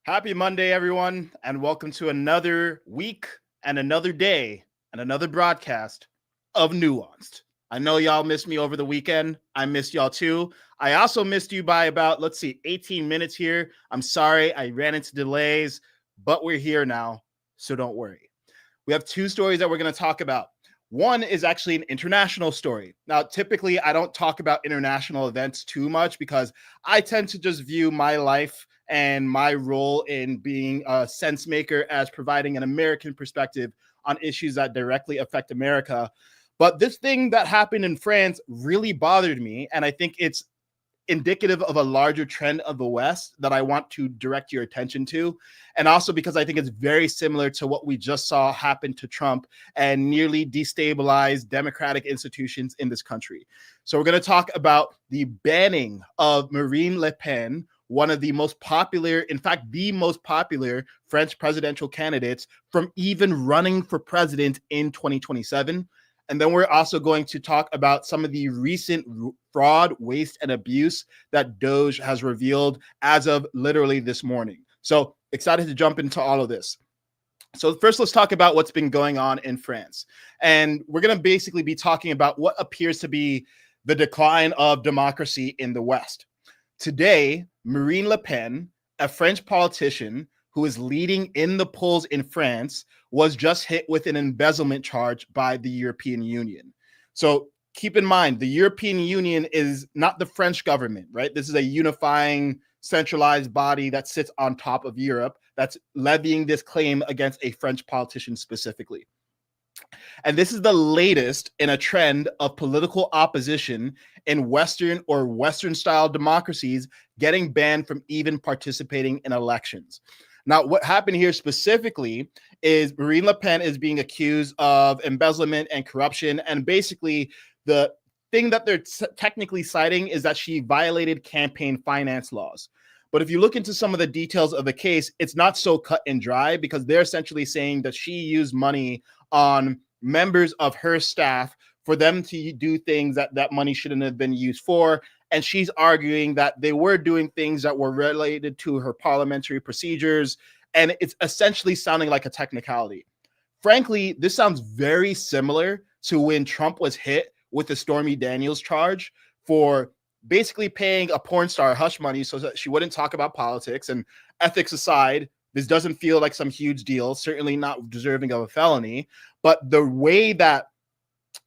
Happy Monday, everyone, and welcome to another week and another day and another broadcast of Nuanced. I know y'all missed me over the weekend. I missed y'all too. I also missed you by about, 18 minutes here. I'm sorry, I ran into delays, but we're here now, so don't worry. We have two stories that we're going to talk about. One is actually an international story. Now, typically, I don't talk about international events too much because I tend to just view my life and my role in being a sense maker as providing an American perspective on issues that directly affect America. But this thing that happened in France really bothered me. And I think it's indicative of a larger trend of the West that I want to direct your attention to. And also because I think it's very similar to what we just saw happen to Trump and nearly destabilize democratic institutions in this country. So we're going to talk about the banning of Marine Le Pen, one of the most popular, in fact, the most popular French presidential candidates, from even running for president in 2027. And then we're also going to talk about some of the recent fraud, waste, and abuse that DOGE has revealed as of literally this morning. So excited to jump into all of this. So first, let's talk about what's been going on in France. And we're going to basically be talking about what appears to be the decline of democracy in the West. Today, Marine Le Pen, a French politician who is leading in the polls in France, was just hit with an embezzlement charge by the European Union. So keep in mind, the European Union is not the French government, right? This is a unifying, centralized body that sits on top of Europe that's levying this claim against a French politician specifically. And this is the latest in a trend of political opposition in Western or Western-style democracies getting banned from even participating in elections. Now, what happened here specifically is Marine Le Pen is being accused of embezzlement and corruption. And basically, the thing that they're technically citing is that she violated campaign finance laws. But if you look into some of the details of the case, it's not so cut and dry because they're essentially saying that she used money on members of her staff for them to do things that that money shouldn't have been used for. And she's arguing that they were doing things that were related to her parliamentary procedures. And it's essentially sounding like a technicality. Frankly, this sounds very similar to when Trump was hit with the Stormy Daniels charge for basically paying a porn star hush money so that she wouldn't talk about politics. And ethics aside, this doesn't feel like some huge deal, certainly not deserving of a felony. But the way that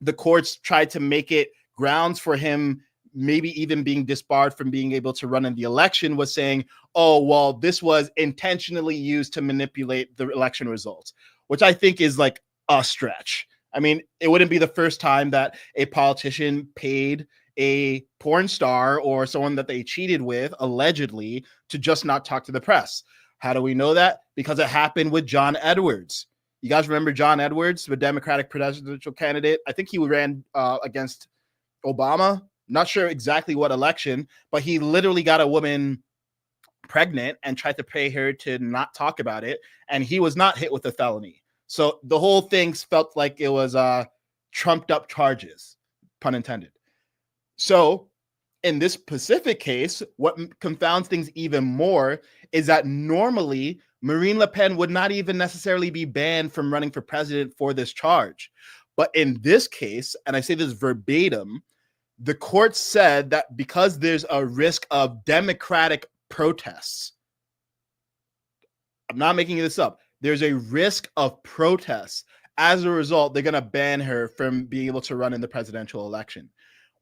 the courts tried to make it grounds for him maybe even being disbarred from being able to run in the election was saying, oh, well, this was intentionally used to manipulate the election results, which I think is like a stretch. I mean, it wouldn't be the first time that a politician paid a porn star or someone that they cheated with, allegedly, to just not talk to the press. How do we know that? Because it happened with John Edwards. You guys remember John Edwards, the Democratic presidential candidate? I think he ran against Obama. Not sure exactly what election, but he literally got a woman pregnant and tried to pay her to not talk about it. And he was not hit with a felony. So the whole thing felt like it was trumped up charges, pun intended. So in this specific case, what confounds things even more is that normally Marine Le Pen would not even necessarily be banned from running for president for this charge. But in this case, and I say this verbatim, the court said that because there's a risk of democratic protests, I'm not making this up, there's a risk of protests. As a result, they're going to ban her from being able to run in the presidential election.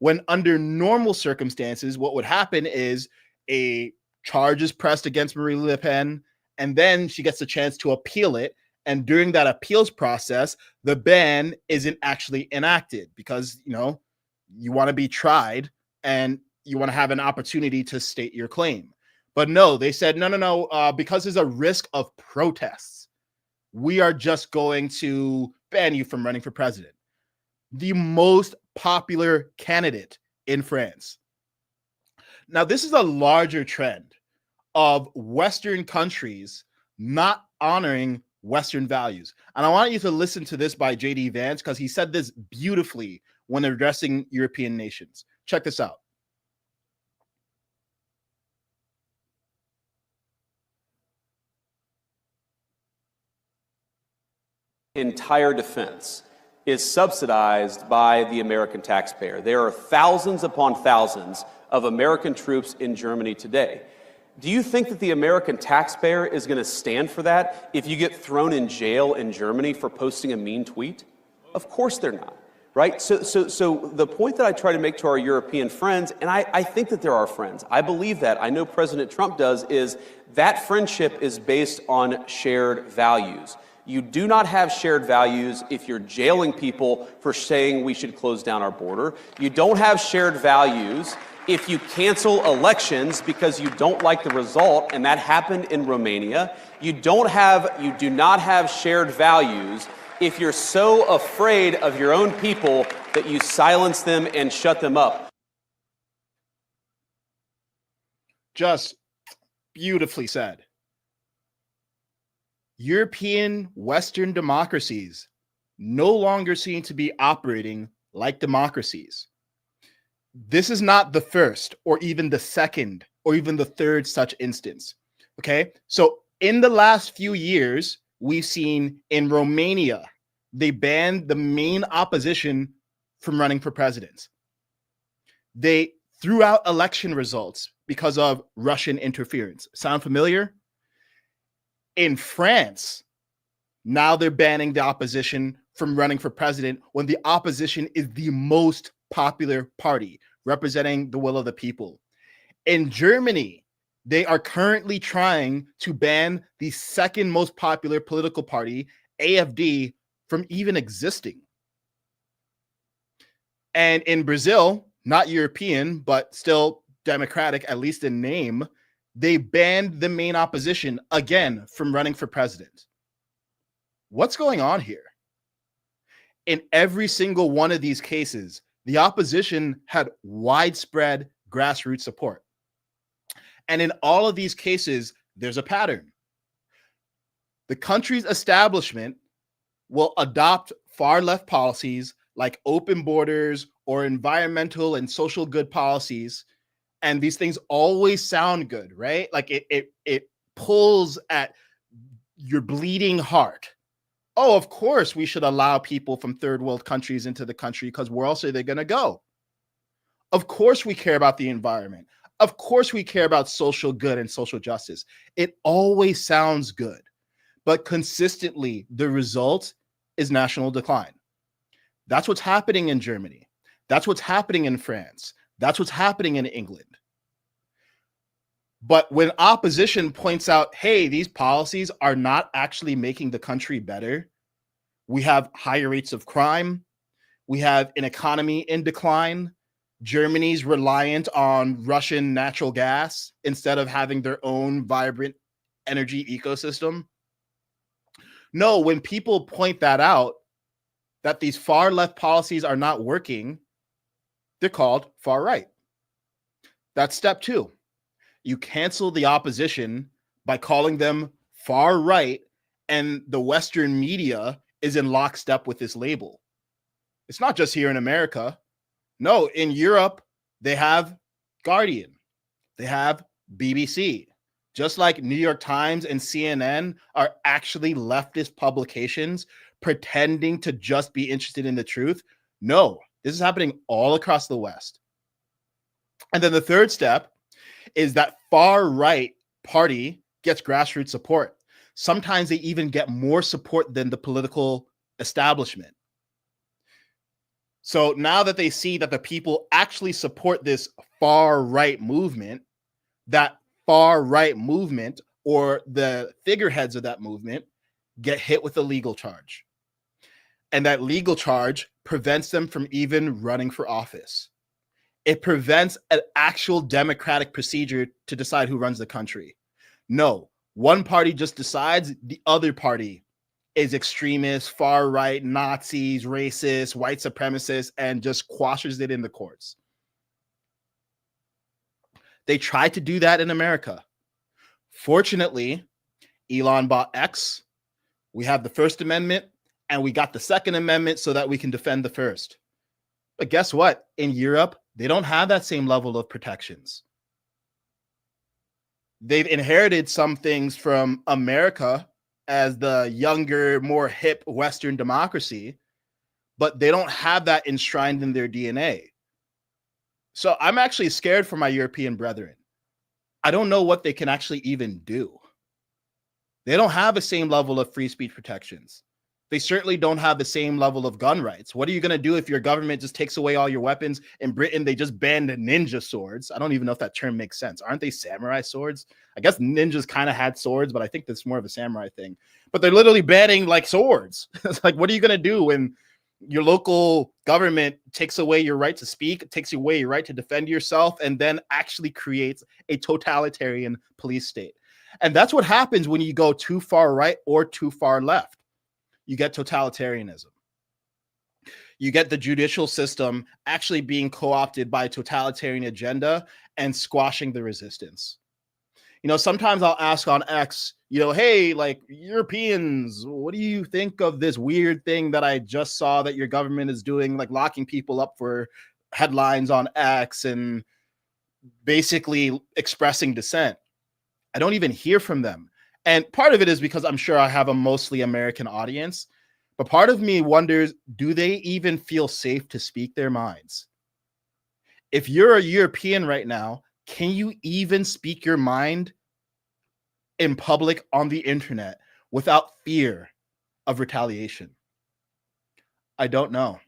When under normal circumstances, what would happen is a charge is pressed against Marine Le Pen, and then she gets a chance to appeal it. And during that appeals process, the ban isn't actually enacted because, you want to be tried and you want to have an opportunity to state your claim. But no, they said, no, because there's a risk of protests, we are just going to ban you from running for president. The most popular candidate in France. Now, this is a larger trend of Western countries not honoring Western values. And I want you to listen to this by J.D. Vance because he said this beautifully when addressing European nations. Check this out. entire defense is subsidized by the American taxpayer. There are thousands upon thousands of American troops in Germany today. Do you think that the American taxpayer is going to stand for that if you get thrown in jail in Germany for posting a mean tweet? Of course they're not, right? So the point that I try to make to our European friends, and I think that they're our friends, I believe that, I know President Trump does, is that friendship is based on shared values. You do not have shared values if you're jailing people for saying we should close down our border. You don't have shared values if you cancel elections because you don't like the result, and that happened in Romania. You do not have shared values if you're so afraid of your own people that you silence them and shut them up. Just beautifully said. European Western democracies no longer seem to be operating like democracies. This is not the first or even the second or even the third such instance. Okay, so in the last few years, we've seen in Romania, they banned the main opposition from running for president. They threw out election results because of Russian interference. Sound familiar? In France, now they're banning the opposition from running for president when the opposition is the most popular party representing the will of the people. In Germany, they are currently trying to ban the second most popular political party, AfD, from even existing. And in Brazil, not European, but still democratic, at least in name, they banned the main opposition again from running for president. What's going on here? In every single one of these cases, the opposition had widespread grassroots support. And in all of these cases, there's a pattern. The country's establishment will adopt far left policies like open borders or environmental and social good policies. And these things always sound good, right? Like it pulls at your bleeding heart. Oh, of course we should allow people from third world countries into the country because where else are they going to go? Of course we care about the environment. Of course we care about social good and social justice. It always sounds good, but consistently the result is national decline. That's what's happening in Germany. That's what's happening in France. That's what's happening in England. But when opposition points out, hey, these policies are not actually making the country better. We have higher rates of crime. We have an economy in decline. Germany's reliant on Russian natural gas instead of having their own vibrant energy ecosystem. No, when people point that out, that these far left policies are not working, they're called far right. That's step two. You cancel the opposition by calling them far right, and the Western media is in lockstep with this label. It's not just here in America. No, in Europe, they have Guardian. They have BBC. Just like New York Times and CNN are actually leftist publications pretending to just be interested in the truth. No, this is happening all across the West. And then the third step is that far right party gets grassroots support. Sometimes they even get more support than the political establishment. So now that they see that the people actually support this far right movement, that far right movement or the figureheads of that movement get hit with a legal charge. And that legal charge prevents them from even running for office. It prevents an actual democratic procedure to decide who runs the country. No, one party just decides, the other party is extremist, far right, Nazis, racist, white supremacists, and just quashes it in the courts. They tried to do that in America. Fortunately, Elon bought X. We have the First Amendment, and we got the Second Amendment so that we can defend the First. But guess what? In Europe, they don't have that same level of protections. They've inherited some things from America as the younger, more hip Western democracy, but they don't have that enshrined in their DNA. So I'm actually scared for my European brethren. I don't know what they can actually even do. They don't have the same level of free speech protections. They certainly don't have the same level of gun rights. What are you going to do if your government just takes away all your weapons? In Britain, they just banned ninja swords. I don't even know if that term makes sense. Aren't they samurai swords? I guess ninjas kind of had swords, but I think that's more of a samurai thing. But they're literally banning like swords. It's like, what are you going to do when your local government takes away your right to speak, takes away your right to defend yourself, and then actually creates a totalitarian police state? And that's what happens when you go too far right or too far left. You get totalitarianism. You get the judicial system actually being co-opted by a totalitarian agenda and squashing the resistance. You know, sometimes I'll ask on X, you know, hey, like Europeans, what do you think of this weird thing that I just saw that your government is doing, like locking people up for headlines on X and basically expressing dissent? I don't even hear from them. And part of it is because I'm sure I have a mostly American audience, but part of me wonders, do they even feel safe to speak their minds? If you're a European right now, can you even speak your mind in public on the internet without fear of retaliation? I don't know.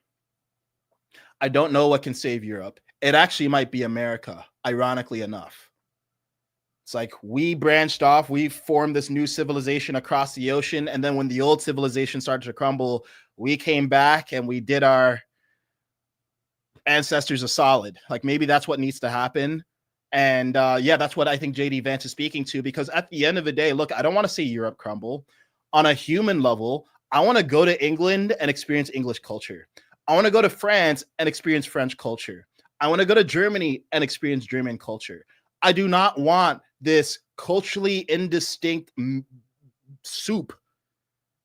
I don't know what can save Europe. It actually might be America, ironically enough. It's like we branched off, we formed this new civilization across the ocean. And then when the old civilization started to crumble, we came back and we did our ancestors a solid. Like maybe that's what needs to happen. And yeah, that's what I think JD Vance is speaking to, because at the end of the day, look, I don't want to see Europe crumble. On a human level, I want to go to England and experience English culture. I want to go to France and experience French culture. I want to go to Germany and experience German culture. I do not want this culturally indistinct soup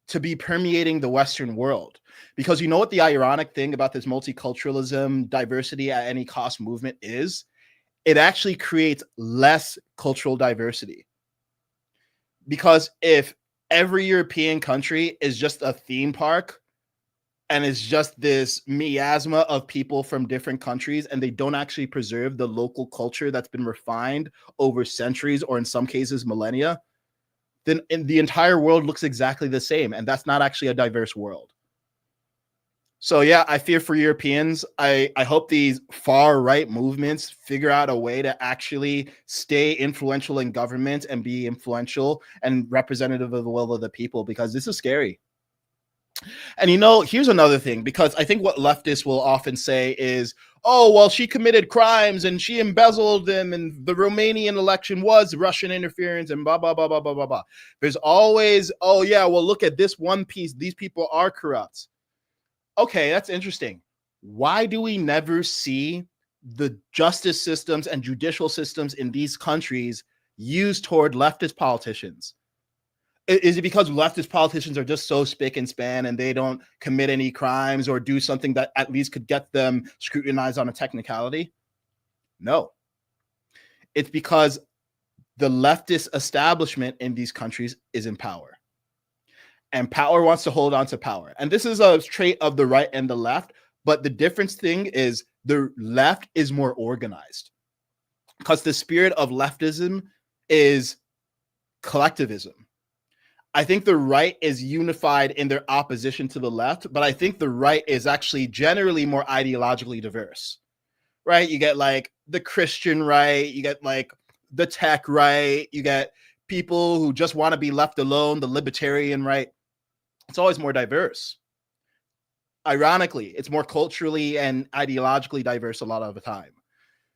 to be permeating the Western world. Because you know what the ironic thing about this multiculturalism, diversity at any cost movement is? It actually creates less cultural diversity. Because if every European country is just a theme park and it's just this miasma of people from different countries, and they don't actually preserve the local culture that's been refined over centuries, or in some cases millennia, then the entire world looks exactly the same. And that's not actually a diverse world. So yeah, I fear for Europeans. I hope these far right movements figure out a way to actually stay influential in government and be influential and representative of the will of the people, because this is scary. And you know, here's another thing, because I think what leftists will often say is, oh, well, she committed crimes and she embezzled them, and the Romanian election was Russian interference and blah, blah, blah, blah, blah, blah, blah. There's always, oh, yeah, well, look at this one piece. These people are corrupt. Okay, that's interesting. Why do we never see the justice systems and judicial systems in these countries used toward leftist politicians? Is it because leftist politicians are just so spick and span and they don't commit any crimes or do something that at least could get them scrutinized on a technicality? No. It's because the leftist establishment in these countries is in power. And power wants to hold on to power. And this is a trait of the right and the left. But the difference thing is the left is more organized, because the spirit of leftism is collectivism. I think the right is unified in their opposition to the left, but I think the right is actually generally more ideologically diverse, right? You get like the Christian right, you get like the tech right, you get people who just want to be left alone, the libertarian right. It's always more diverse. Ironically, it's more culturally and ideologically diverse a lot of the time.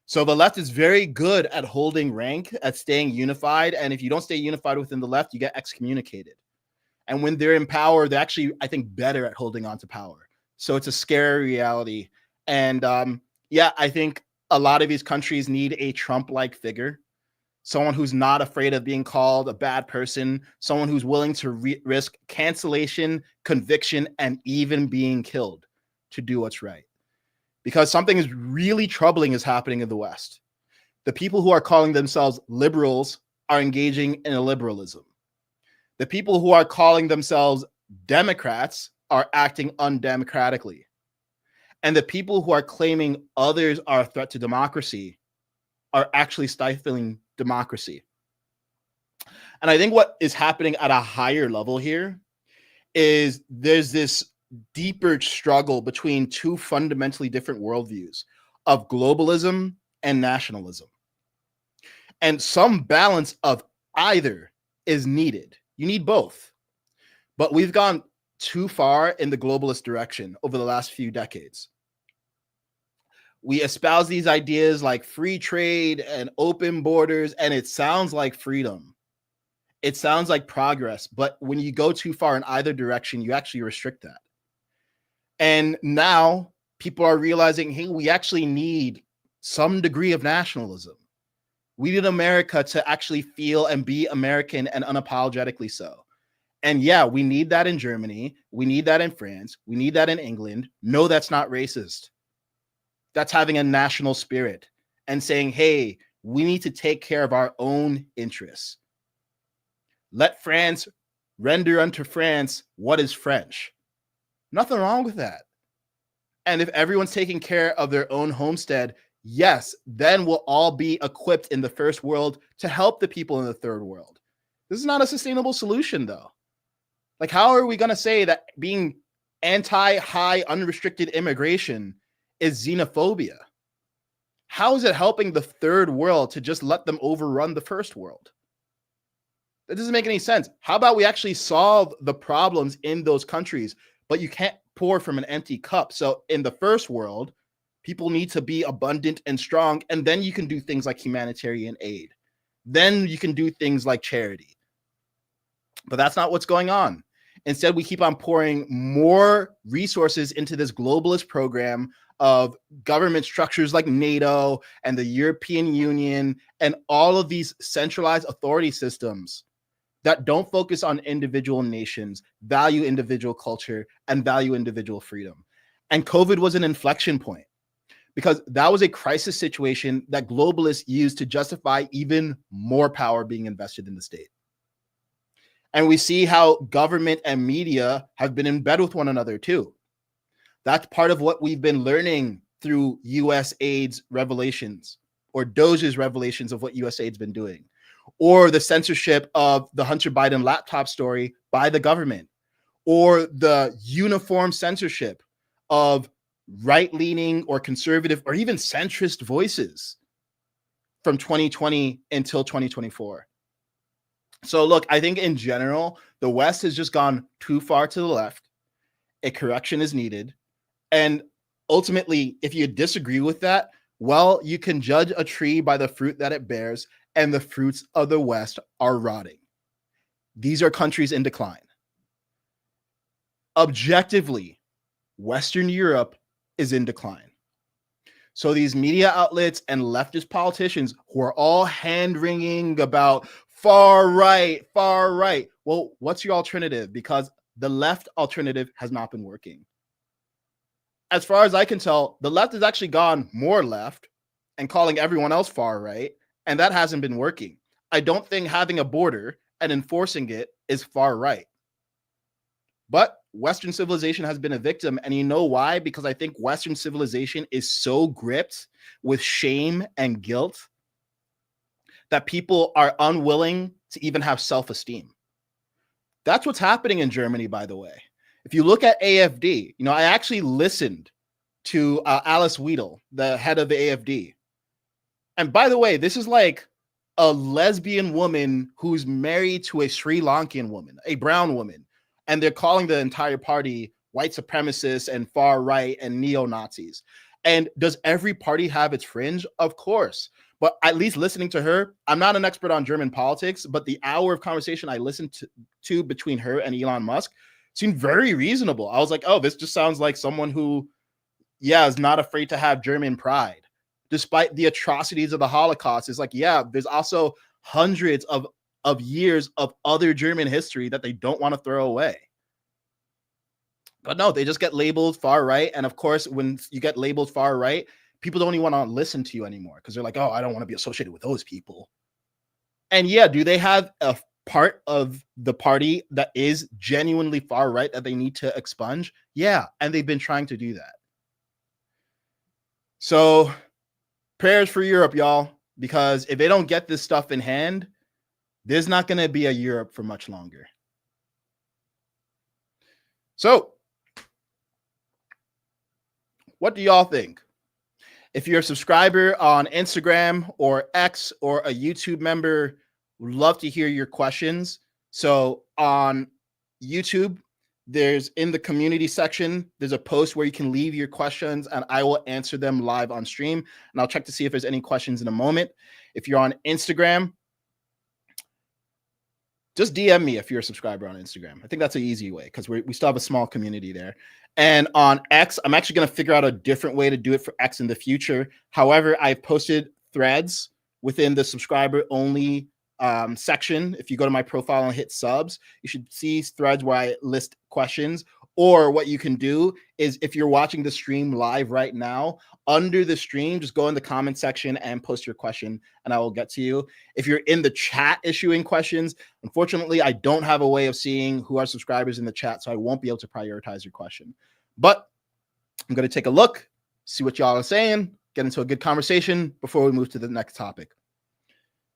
So the left is very good at holding rank, at staying unified. And if you don't stay unified within the left, you get excommunicated. And when they're in power, they're actually, I think, better at holding on to power. So it's a scary reality. And yeah, I think a lot of these countries need a Trump-like figure, someone who's not afraid of being called a bad person, someone who's willing to risk cancellation, conviction, and even being killed to do what's right. Because something is really troubling is happening in the West. The people who are calling themselves liberals are engaging in illiberalism. The people who are calling themselves Democrats are acting undemocratically. And the people who are claiming others are a threat to democracy are actually stifling democracy. And I think what is happening at a higher level here is there's this deeper struggle between two fundamentally different worldviews of globalism and nationalism. And some balance of either is needed. You need both. But we've gone too far in the globalist direction over the last few decades. We espouse these ideas like free trade and open borders, and it sounds like freedom. It sounds like progress, but when you go too far in either direction, you actually restrict that. And now people are realizing, hey, we actually need some degree of nationalism. We need America to actually feel and be American and unapologetically so. And yeah, we need that in Germany. We need that in France. We need that in England. No, that's not racist. That's having a national spirit and saying, hey, we need to take care of our own interests. Let France render unto France what is French. Nothing wrong with that. And if everyone's taking care of their own homestead, yes, then we'll all be equipped in the first world to help the people in the third world. This is not a sustainable solution, though. Like, how are we going to say that being anti-high unrestricted immigration is xenophobia? How is it helping the third world to just let them overrun the first world? That doesn't make any sense. How about we actually solve the problems in those countries, but you can't pour from an empty cup. So in the first world, people need to be abundant and strong, and then you can do things like humanitarian aid. Then you can do things like charity. But that's not what's going on. Instead, we keep on pouring more resources into this globalist program of government structures like NATO and the European Union and all of these centralized authority systems that don't focus on individual nations, value individual culture, and value individual freedom. And COVID was an inflection point because that was a crisis situation that globalists used to justify even more power being invested in the state. And we see how government and media have been in bed with one another too. That's part of what we've been learning through USAID's revelations or DOGE's revelations of what USAID's been doing, or the censorship of the Hunter Biden laptop story by the government, or the uniform censorship of right-leaning or conservative or even centrist voices from 2020 until 2024. So look, I think in general, the West has just gone too far to the left. A correction is needed. And ultimately, if you disagree with that, well, you can judge a tree by the fruit that it bears, and the fruits of the West are rotting. These are countries in decline. Objectively, Western Europe is in decline. So these media outlets and leftist politicians who are all hand-wringing about far right. Well, what's your alternative? Because the left alternative has not been working. As far as I can tell, the left has actually gone more left and calling everyone else far right, and that hasn't been working. I don't think having a border and enforcing it is far right. But Western civilization has been a victim, and you know why? Because I think Western civilization is so gripped with shame and guilt that people are unwilling to even have self-esteem. That's what's happening in Germany, by the way. If you look at AfD, I actually listened to Alice Weidel, the head of the AfD. And by the way, this is like a lesbian woman who's married to a Sri Lankan woman, a brown woman. And they're calling the entire party white supremacists and far right and neo-Nazis. And does every party have its fringe? Of course. But at least listening to her, I'm not an expert on German politics, but the hour of conversation I listened to between her and Elon Musk seemed very reasonable. I was like, oh, this just sounds like someone who, is not afraid to have German pride. Despite the atrocities of the Holocaust, it's like, there's also hundreds of years of other German history that they don't want to throw away. But no, they just get labeled far right. And of course, when you get labeled far right, people don't even want to listen to you anymore because they're like, oh, I don't want to be associated with those people. And do they have a part of the party that is genuinely far right that they need to expunge? Yeah, and they've been trying to do that. So prayers for Europe, y'all, because if they don't get this stuff in hand, there's not going to be a Europe for much longer. So what do y'all think? If you're a subscriber on Instagram or X or a YouTube member, would love to hear your questions. So on YouTube, there's in the community section, there's a post where you can leave your questions and I will answer them live on stream. And I'll check to see if there's any questions in a moment. If you're on Instagram, just DM me if you're a subscriber on Instagram. I think that's an easy way because we still have a small community there. And on X, I'm actually going to figure out a different way to do it for X in the future. However, I've posted threads within the subscriber only section. If you go to my profile and hit subs, you should see threads where I list questions. Or what you can do is if you're watching the stream live right now, under the stream, just go in the comment section and post your question and I will get to you. If you're in the chat issuing questions, unfortunately, I don't have a way of seeing who are subscribers in the chat, so I won't be able to prioritize your question. But I'm going to take a look, see what y'all are saying, get into a good conversation before we move to the next topic.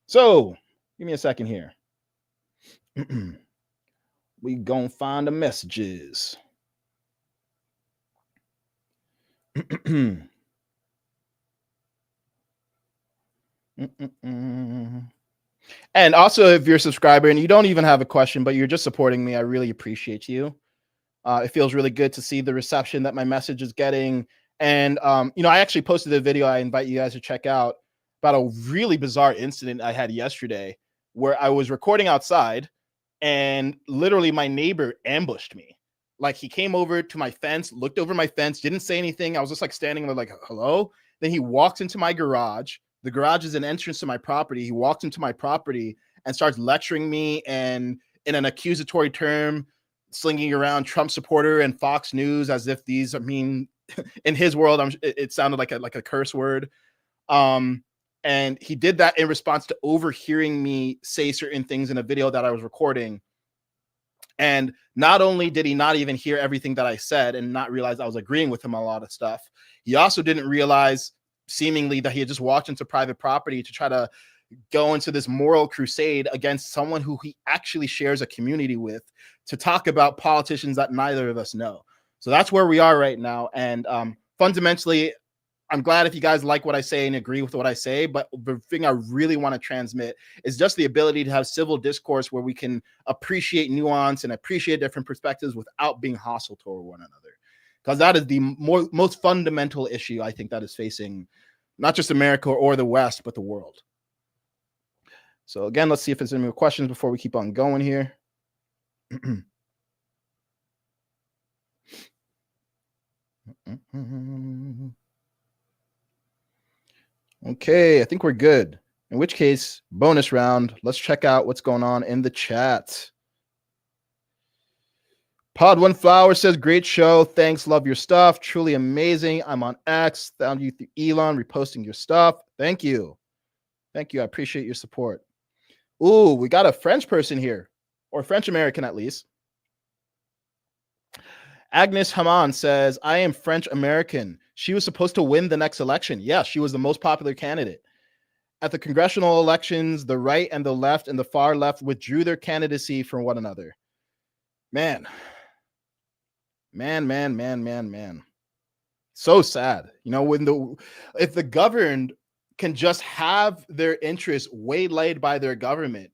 So give me a second here. We gonna find the messages. And also, if you're a subscriber and you don't even have a question, but you're just supporting me, I really appreciate you. It feels really good to see the reception that my message is getting. And, I actually posted a video I invite you guys to check out about a really bizarre incident I had yesterday where I was recording outside and literally my neighbor ambushed me. Like he came over to my fence, looked over my fence, didn't say anything. I was just like standing there like, hello. Then he walks into my garage. The garage is an entrance to my property. He walks into my property and starts lecturing me and in an accusatory term, slinging around Trump supporter and Fox News as if these, I mean, in his world, it sounded like a curse word. And he did that in response to overhearing me say certain things in a video that I was recording. And not only did he not even hear everything that I said and not realize I was agreeing with him on a lot of stuff, he also didn't realize seemingly that he had just walked into private property to try to go into this moral crusade against someone who he actually shares a community with to talk about politicians that neither of us know. So that's where we are right now. And fundamentally, I'm glad if you guys like what I say and agree with what I say, but the thing I really want to transmit is just the ability to have civil discourse where we can appreciate nuance and appreciate different perspectives without being hostile toward one another. Because that is the most fundamental issue I think that is facing not just America or the West, but the world. So again, let's see if there's any more questions before we keep on going here. Okay, I think we're good. In which case, bonus round. Let's check out what's going on in the chat. Pod One Flower says, great show. Thanks. Love your stuff. Truly amazing. I'm on X. Found you through Elon reposting your stuff. Thank you. Thank you. I appreciate your support. Ooh, we got a French person here, or French American at least. Agnes Haman says, I am French American. She was supposed to win the next election. Yeah, she was the most popular candidate. At the congressional elections, the right and the left and the far left withdrew their candidacy from one another. Man. So sad. If the governed can just have their interests waylaid by their government,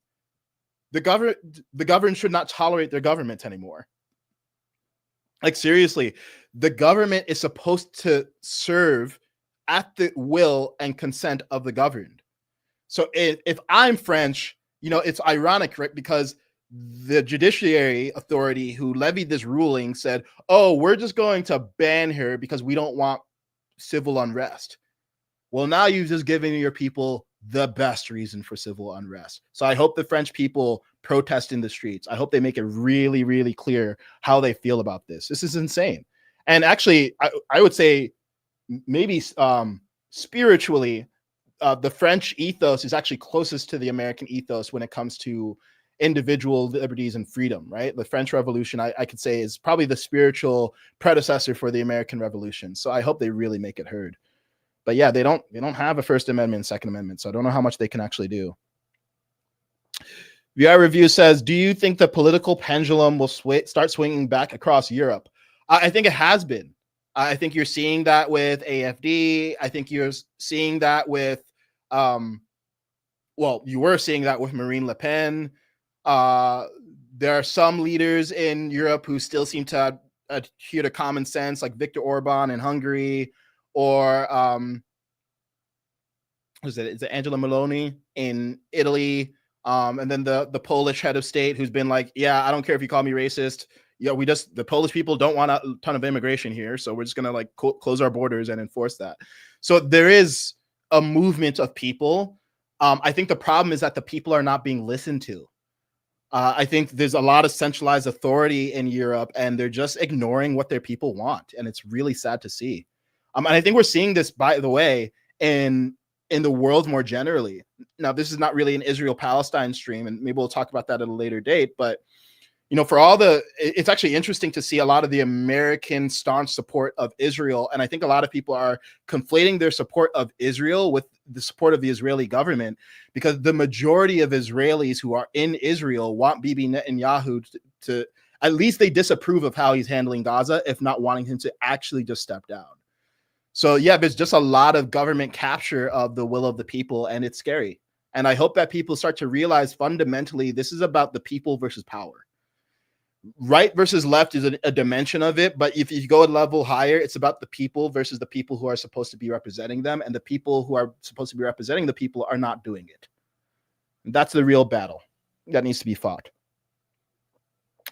the government should not tolerate their government anymore. Like seriously, the government is supposed to serve at the will and consent of the governed. So if I'm French, it's ironic, right? Because the judiciary authority who levied this ruling said, oh, we're just going to ban her because we don't want civil unrest. Well, now you've just given your people the best reason for civil unrest. So I hope the French people protest in the streets. I hope they make it really, really clear how they feel about this. This is insane. And actually, I would say maybe spiritually, the French ethos is actually closest to the American ethos when it comes to individual liberties and freedom, right? The French Revolution, I could say, is probably the spiritual predecessor for the American Revolution. So I hope they really make it heard. But yeah, they don't have a First Amendment and Second Amendment, so I don't know how much they can actually do. VI Review says, do you think the political pendulum will start swinging back across Europe? I think it has been. I think you're seeing that with AfD. I think you're seeing that with, you were seeing that with Marine Le Pen. There are some leaders in Europe who still seem to adhere to common sense, like Viktor Orban in Hungary, or is it Angela Meloni in Italy, and then the Polish head of state who's been like, yeah, I don't care if you call me racist. Yeah, the Polish people don't want a ton of immigration here, so we're just gonna like close our borders and enforce that. So there is a movement of people. I think the problem is that the people are not being listened to. I think there's a lot of centralized authority in Europe, and they're just ignoring what their people want, and it's really sad to see. And I think we're seeing this, by the way, in the world more generally. Now, this is not really an Israel-Palestine stream, and maybe we'll talk about that at a later date, but it's actually interesting to see a lot of the American staunch support of Israel. And I think a lot of people are conflating their support of Israel with the support of the Israeli government, because the majority of Israelis who are in Israel want Bibi Netanyahu to at least they disapprove of how he's handling Gaza, if not wanting him to actually just step down. So yeah, there's just a lot of government capture of the will of the people, and it's scary. And I hope that people start to realize fundamentally this is about the people versus power. Right versus left is a dimension of it, but if you go a level higher, it's about the people versus the people who are supposed to be representing them, and the people who are supposed to be representing the people are not doing it. And that's the real battle that needs to be fought.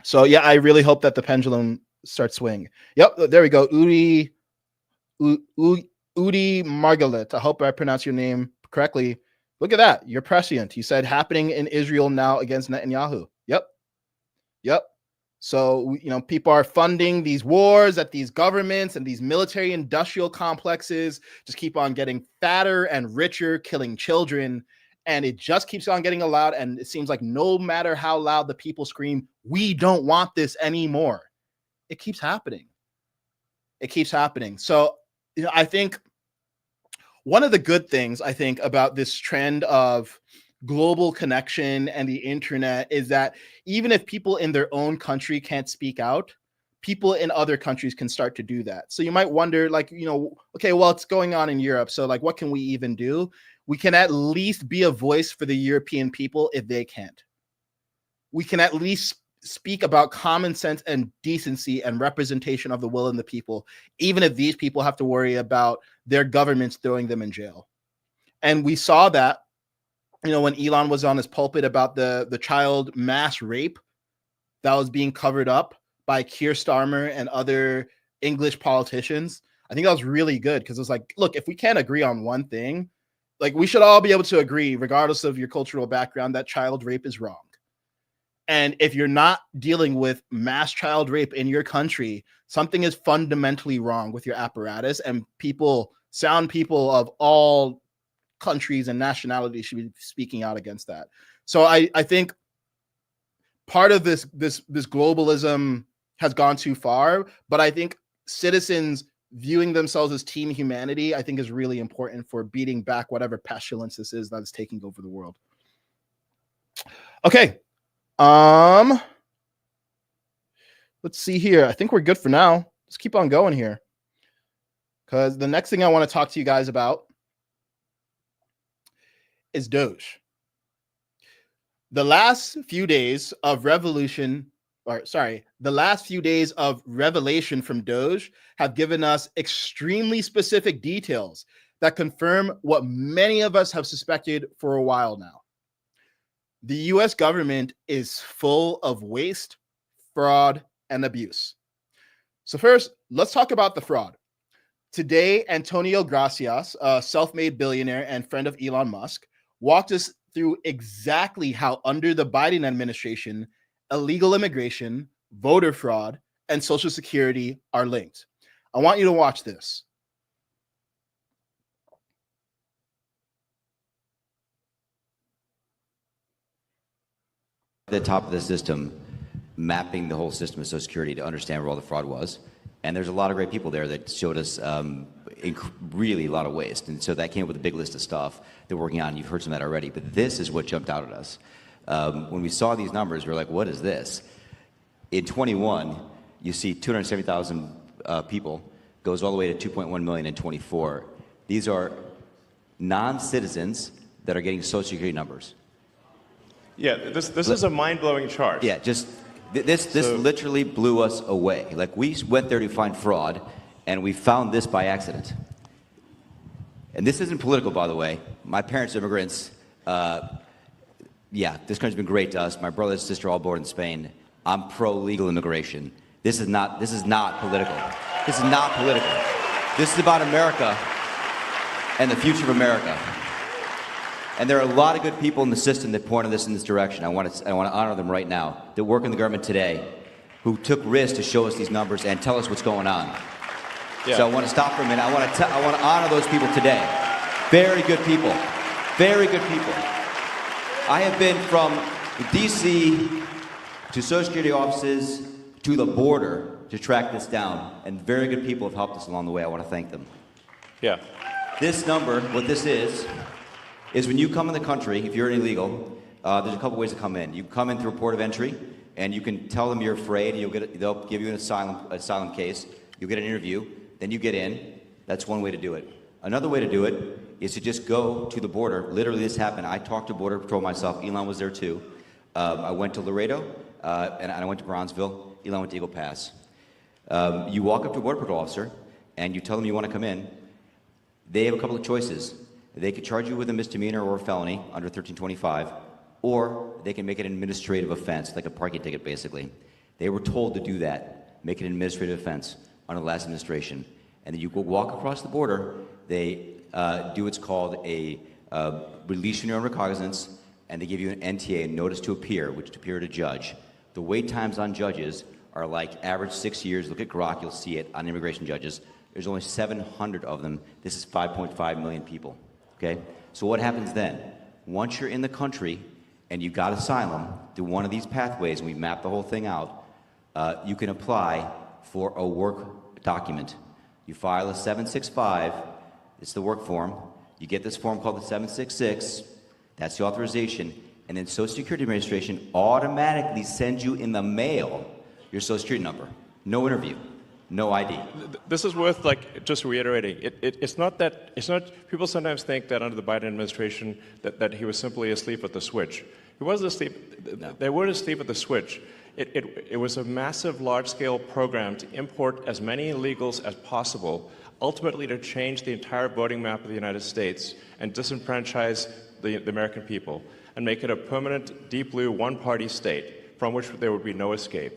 So yeah, I really hope that the pendulum starts swinging. Yep, there we go. Udi Margalit. I hope I pronounced your name correctly. Look at that. You're prescient. You said happening in Israel now against Netanyahu. Yep. So, people are funding these wars that these governments and these military industrial complexes just keep on getting fatter and richer, killing children. And it just keeps on getting loud. And it seems like no matter how loud the people scream, we don't want this anymore, it keeps happening. So, I think one of the good things I think about this trend of global connection and the internet is that even if people in their own country can't speak out, people in other countries can start to do that. So you might wonder, okay, well, it's going on in Europe, so what can we even do? We can at least be a voice for the European people if they can't. We can at least speak about common sense and decency and representation of the will of the people, even if these people have to worry about their governments throwing them in jail. And we saw that when Elon was on his pulpit about the child mass rape that was being covered up by Keir Starmer and other English politicians. I think that was really good, because it's like, look, if we can't agree on one thing, we should all be able to agree, regardless of your cultural background, that child rape is wrong. And if you're not dealing with mass child rape in your country, something is fundamentally wrong with your apparatus, and sound people of all countries and nationalities should be speaking out against that. So I think part of this globalism has gone too far, but I think citizens viewing themselves as team humanity, I think, is really important for beating back whatever pestilence this is that is taking over the world. Okay. Let's see here. I think we're good for now. Let's keep on going here, because the next thing I want to talk to you guys about is DOGE. The last few days of revelation from DOGE have given us extremely specific details that confirm what many of us have suspected for a while now. The US government is full of waste, fraud, and abuse. So first, let's talk about the fraud. Today, Antonio Gracias, a self-made billionaire and friend of Elon Musk, walked us through exactly how under the Biden administration, illegal immigration, voter fraud, and Social Security are linked. I want you to watch this. the top of the system, mapping the whole system of Social Security to understand where all the fraud was. And there's a lot of great people there that showed us really a lot of waste. And so that came up with a big list of stuff they're working on. You've heard some of that already. But this is what jumped out at us. When we saw these numbers, we were like, what is this? In 21, you see 270,000 people, goes all the way to 2.1 million in 24. These are non-citizens that are getting Social Security numbers. Yeah, this is a mind-blowing chart. Yeah, just this literally blew us away. Like, we went there to find fraud, and we found this by accident. And this isn't political, by the way. My parents are immigrants. Yeah, this country's been great to us. My brother and sister are all born in Spain. I'm pro-legal immigration. This is not political. This is not political. This is about America and the future of America. And there are a lot of good people in the system that pointed us in this direction. I want to honor them right now, that work in the government today, who took risks to show us these numbers and tell us what's going on. Yeah. So I want to stop for a minute. I want to honor those people today. Very good people. Very good people. I have been from D.C. to Social Security offices to the border to track this down, and very good people have helped us along the way. I want to thank them. Yeah. This number, what this is when you come in the country, if you're illegal, there's a couple ways to come in. You come in through a port of entry, and you can tell them you're afraid, and they'll give you an asylum case. You'll get an interview, then you get in. That's one way to do it. Another way to do it is to just go to the border. Literally, this happened. I talked to Border Patrol myself. Elon was there too. I went to Laredo, and I went to Bronzeville. Elon went to Eagle Pass. You walk up to a Border Patrol officer, and you tell them you want to come in. They have a couple of choices. They could charge you with a misdemeanor or a felony under 1325, or they can make it an administrative offense, like a parking ticket, basically. They were told to do that, make it an administrative offense under the last administration. And then you go walk across the border. They do what's called a release from your own recognizance, and they give you an NTA, a notice to appear, which to appear to judge. The wait times on judges are like average 6 years. Look at Grok, you'll see it on immigration judges. There's only 700 of them. This is 5.5 million people, okay? So what happens then? Once you're in the country and you got asylum through one of these pathways, and we map the whole thing out, you can apply for a work document. You file a 765, it's the work form. You get this form called the 766, that's the authorization, and then Social Security Administration automatically sends you in the mail your Social Security number. No interview, no ID. This is worth just reiterating. It's not people sometimes think that under the Biden administration that he was simply asleep at the switch. He wasn't asleep. No. They weren't asleep at the switch. It was a massive, large-scale program to import as many illegals as possible, ultimately to change the entire voting map of the United States and disenfranchise the American people and make it a permanent, deep blue, one-party state from which there would be no escape.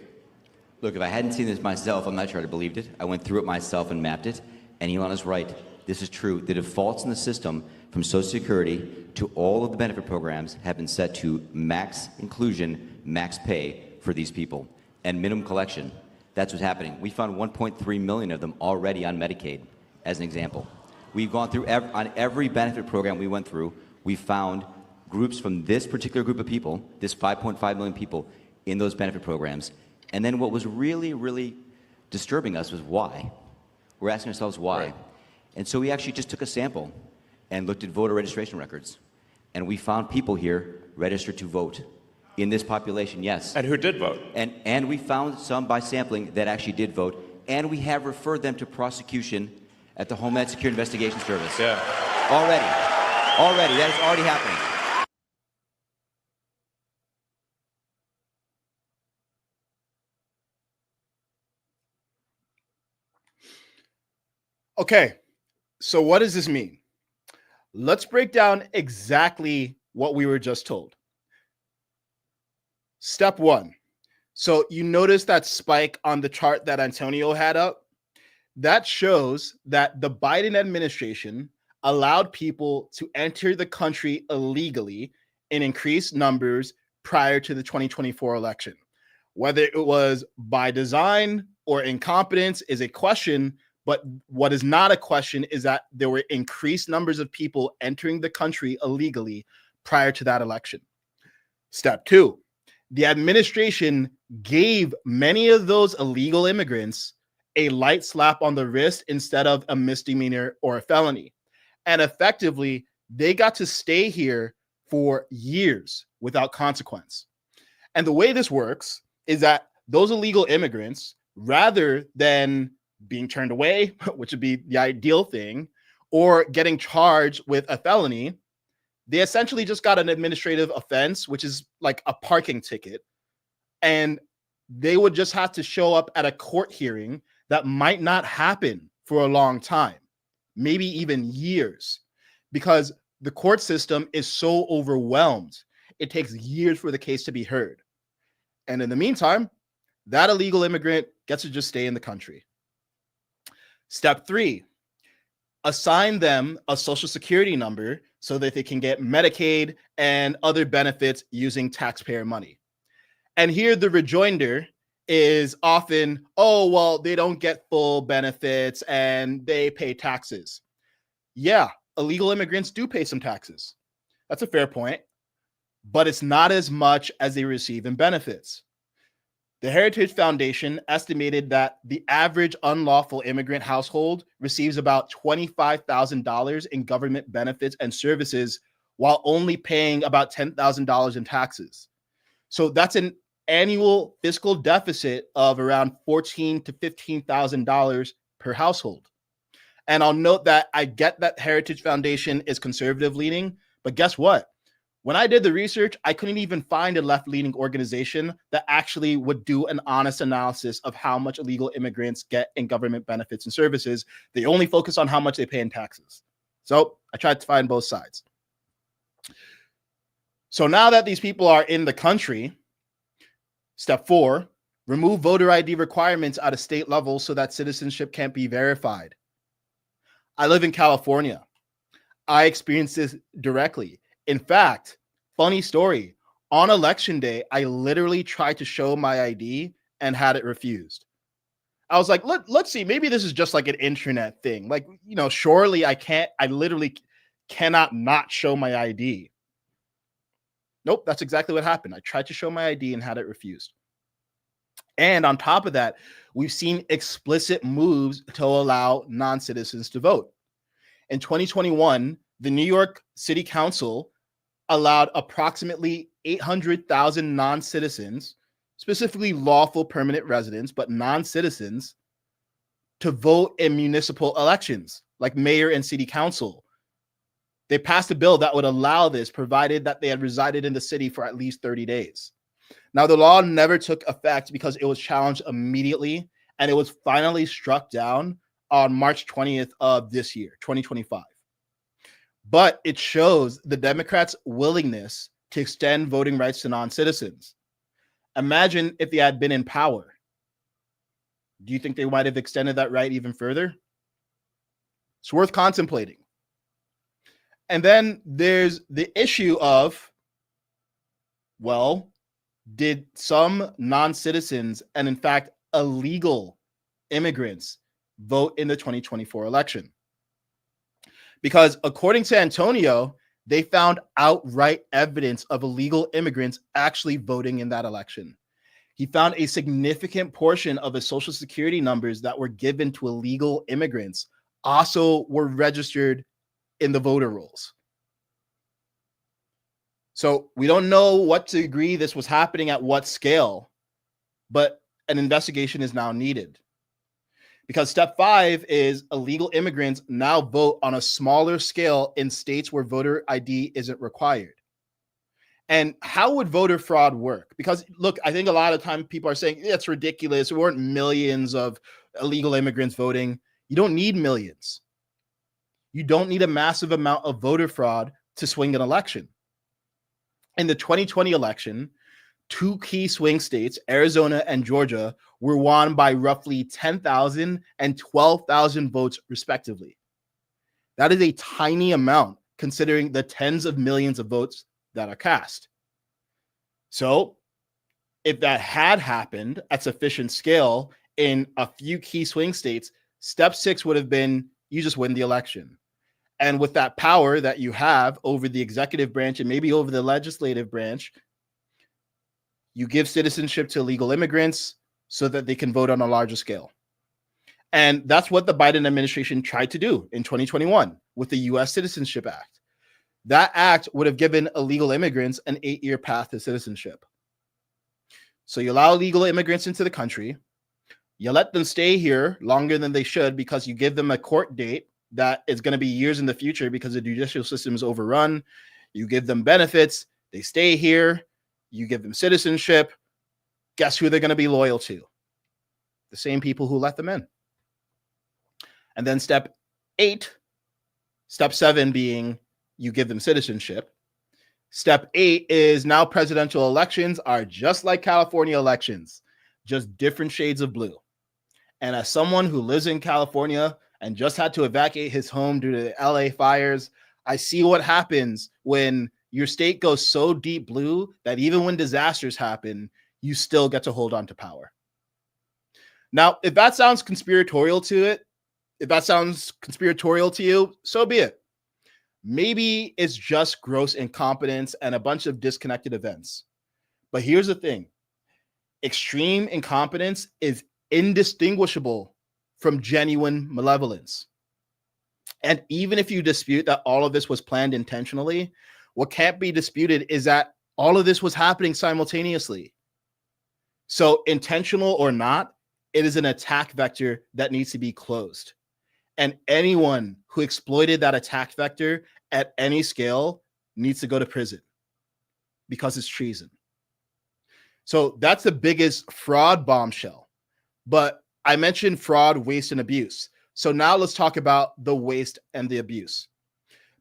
Look, if I hadn't seen this myself, I'm not sure I'd have believed it. I went through it myself and mapped it, and Elon is right. This is true. The defaults in the system from Social Security to all of the benefit programs have been set to max inclusion, max pay for these people, and minimum collection. That's what's happening. We found 1.3 million of them already on Medicaid, as an example. We've gone through, on every benefit program we went through, we found groups from this particular group of people, this 5.5 million people, in those benefit programs. And then what was really, really disturbing us was why. We're asking ourselves why. Right. And so we actually just took a sample and looked at voter registration records. And we found people here registered to vote in this population, yes. And who did vote. And we found some by sampling that actually did vote. And we have referred them to prosecution at the Homeland Security Investigation Service. Yeah. Already, that is already happening. Okay, so what does this mean? Let's break down exactly what we were just told. Step one. So you notice that spike on the chart that Antonio had up? That shows that the Biden administration allowed people to enter the country illegally in increased numbers prior to the 2024 election. Whether it was by design or incompetence is a question, but what is not a question is that there were increased numbers of people entering the country illegally prior to that election. Step two, the administration gave many of those illegal immigrants a light slap on the wrist instead of a misdemeanor or a felony. And effectively, they got to stay here for years without consequence. And the way this works is that those illegal immigrants, rather than being turned away, which would be the ideal thing, or getting charged with a felony, they essentially just got an administrative offense, which is like a parking ticket. And they would just have to show up at a court hearing that might not happen for a long time, maybe even years, because the court system is so overwhelmed. It takes years for the case to be heard. And in the meantime, that illegal immigrant gets to just stay in the country. Step 3, assign them a social security number so that they can get Medicaid and other benefits using taxpayer money. And here the rejoinder is often, oh, well, they don't get full benefits and they pay taxes. Yeah, illegal immigrants do pay some taxes. That's a fair point, but it's not as much as they receive in benefits. The Heritage Foundation estimated that the average unlawful immigrant household receives about $25,000 in government benefits and services while only paying about $10,000 in taxes. So that's an annual fiscal deficit of around $14,000 to $15,000 per household. And I'll note that I get that Heritage Foundation is conservative leaning, but guess what? When I did the research, I couldn't even find a left-leaning organization that actually would do an honest analysis of how much illegal immigrants get in government benefits and services. They only focus on how much they pay in taxes. So I tried to find both sides. So now that these people are in the country, step 4, remove voter ID requirements at a state level so that citizenship can't be verified. I live in California. I experienced this directly. In fact, funny story, on election day, I literally tried to show my ID and had it refused. I was like, let's see, maybe this is just like an internet thing. Like, surely I literally cannot not show my ID. Nope, that's exactly what happened. I tried to show my ID and had it refused. And on top of that, we've seen explicit moves to allow non-citizens to vote. In 2021, the New York City Council allowed approximately 800,000 non-citizens, specifically lawful permanent residents, but non-citizens, to vote in municipal elections, like mayor and city council. They passed a bill that would allow this, provided that they had resided in the city for at least 30 days. Now, the law never took effect because it was challenged immediately, and it was finally struck down on March 20th of this year, 2025. But it shows the Democrats' willingness to extend voting rights to non-citizens. Imagine if they had been in power. Do you think they might have extended that right even further? It's worth contemplating. And then there's the issue of, well, did some non-citizens and in fact illegal immigrants vote in the 2024 election? Because according to Antonio, they found outright evidence of illegal immigrants actually voting in that election. He found a significant portion of the social security numbers that were given to illegal immigrants also were registered in the voter rolls. So we don't know what degree this was happening at what scale, but an investigation is now needed. Because step 5 is illegal immigrants now vote on a smaller scale in states where voter ID isn't required. And how would voter fraud work? Because look, I think a lot of time people are saying it's ridiculous. There weren't millions of illegal immigrants voting. You don't need millions. You don't need a massive amount of voter fraud to swing an election. In the 2020 election, 2 key swing states, Arizona and Georgia, were won by roughly 10,000 and 12,000 votes, respectively. That is a tiny amount considering the tens of millions of votes that are cast. So, if that had happened at sufficient scale in a few key swing states, step 6 would have been you just win the election. And with that power that you have over the executive branch and maybe over the legislative branch, you give citizenship to illegal immigrants so that they can vote on a larger scale. And that's what the Biden administration tried to do in 2021 with the U.S. Citizenship Act. That act would have given illegal immigrants an 8-year path to citizenship. So you allow illegal immigrants into the country. You let them stay here longer than they should because you give them a court date that is going to be years in the future because the judicial system is overrun. You give them benefits. They stay here. You give them citizenship. Guess who they're going to be loyal to? The same people who let them in. And then step 7 being you give them citizenship. Step 8 is now presidential elections are just like California elections, just different shades of blue. And as someone who lives in California and just had to evacuate his home due to the LA fires, I see what happens when your state goes so deep blue that even when disasters happen, you still get to hold on to power. Now, if that sounds conspiratorial to you, so be it. Maybe it's just gross incompetence and a bunch of disconnected events. But here's the thing. Extreme incompetence is indistinguishable from genuine malevolence. And even if you dispute that all of this was planned intentionally, what can't be disputed is that all of this was happening simultaneously. So intentional or not, it is an attack vector that needs to be closed. And anyone who exploited that attack vector at any scale needs to go to prison because it's treason. So that's the biggest fraud bombshell. But I mentioned fraud, waste, and abuse. So now let's talk about the waste and the abuse.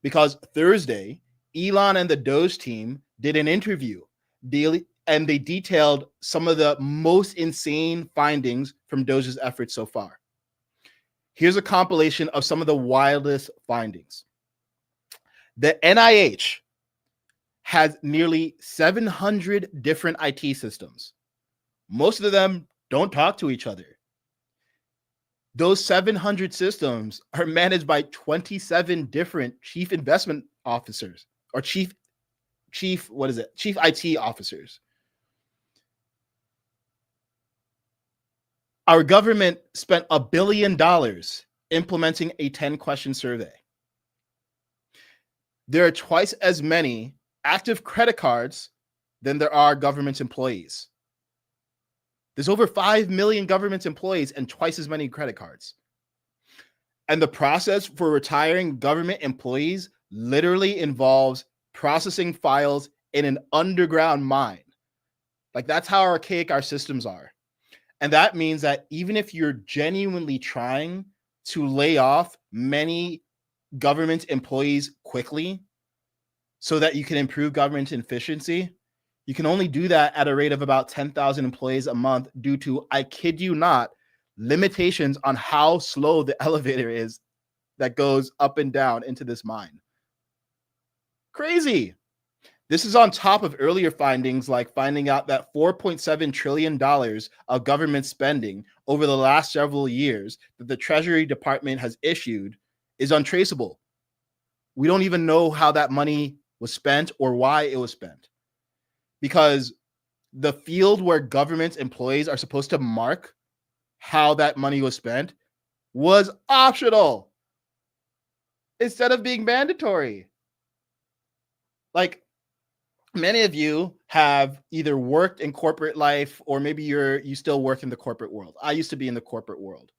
Because Thursday, Elon and the DOGE team did an interview and they detailed some of the most insane findings from DOGE's efforts so far. Here's a compilation of some of the wildest findings. The NIH has nearly 700 different IT systems. Most of them don't talk to each other. Those 700 systems are managed by 27 different chief investment officers or chief IT officers. Our government spent $1 billion implementing a 10-question survey. There are twice as many active credit cards than there are government employees. There's over 5 million government employees and twice as many credit cards. And the process for retiring government employees literally involves processing files in an underground mine. Like, that's how archaic our systems are. And that means that even if you're genuinely trying to lay off many government employees quickly so that you can improve government efficiency, you can only do that at a rate of about 10,000 employees a month due to, I kid you not, limitations on how slow the elevator is that goes up and down into this mine. Crazy. This is on top of earlier findings like finding out that $4.7 trillion of government spending over the last several years that the Treasury Department has issued is untraceable. We don't even know how that money was spent or why it was spent. Because the field where government employees are supposed to mark how that money was spent was optional instead of being mandatory. Like, many of you have either worked in corporate life or maybe you still work in the corporate world. I used to be in the corporate world.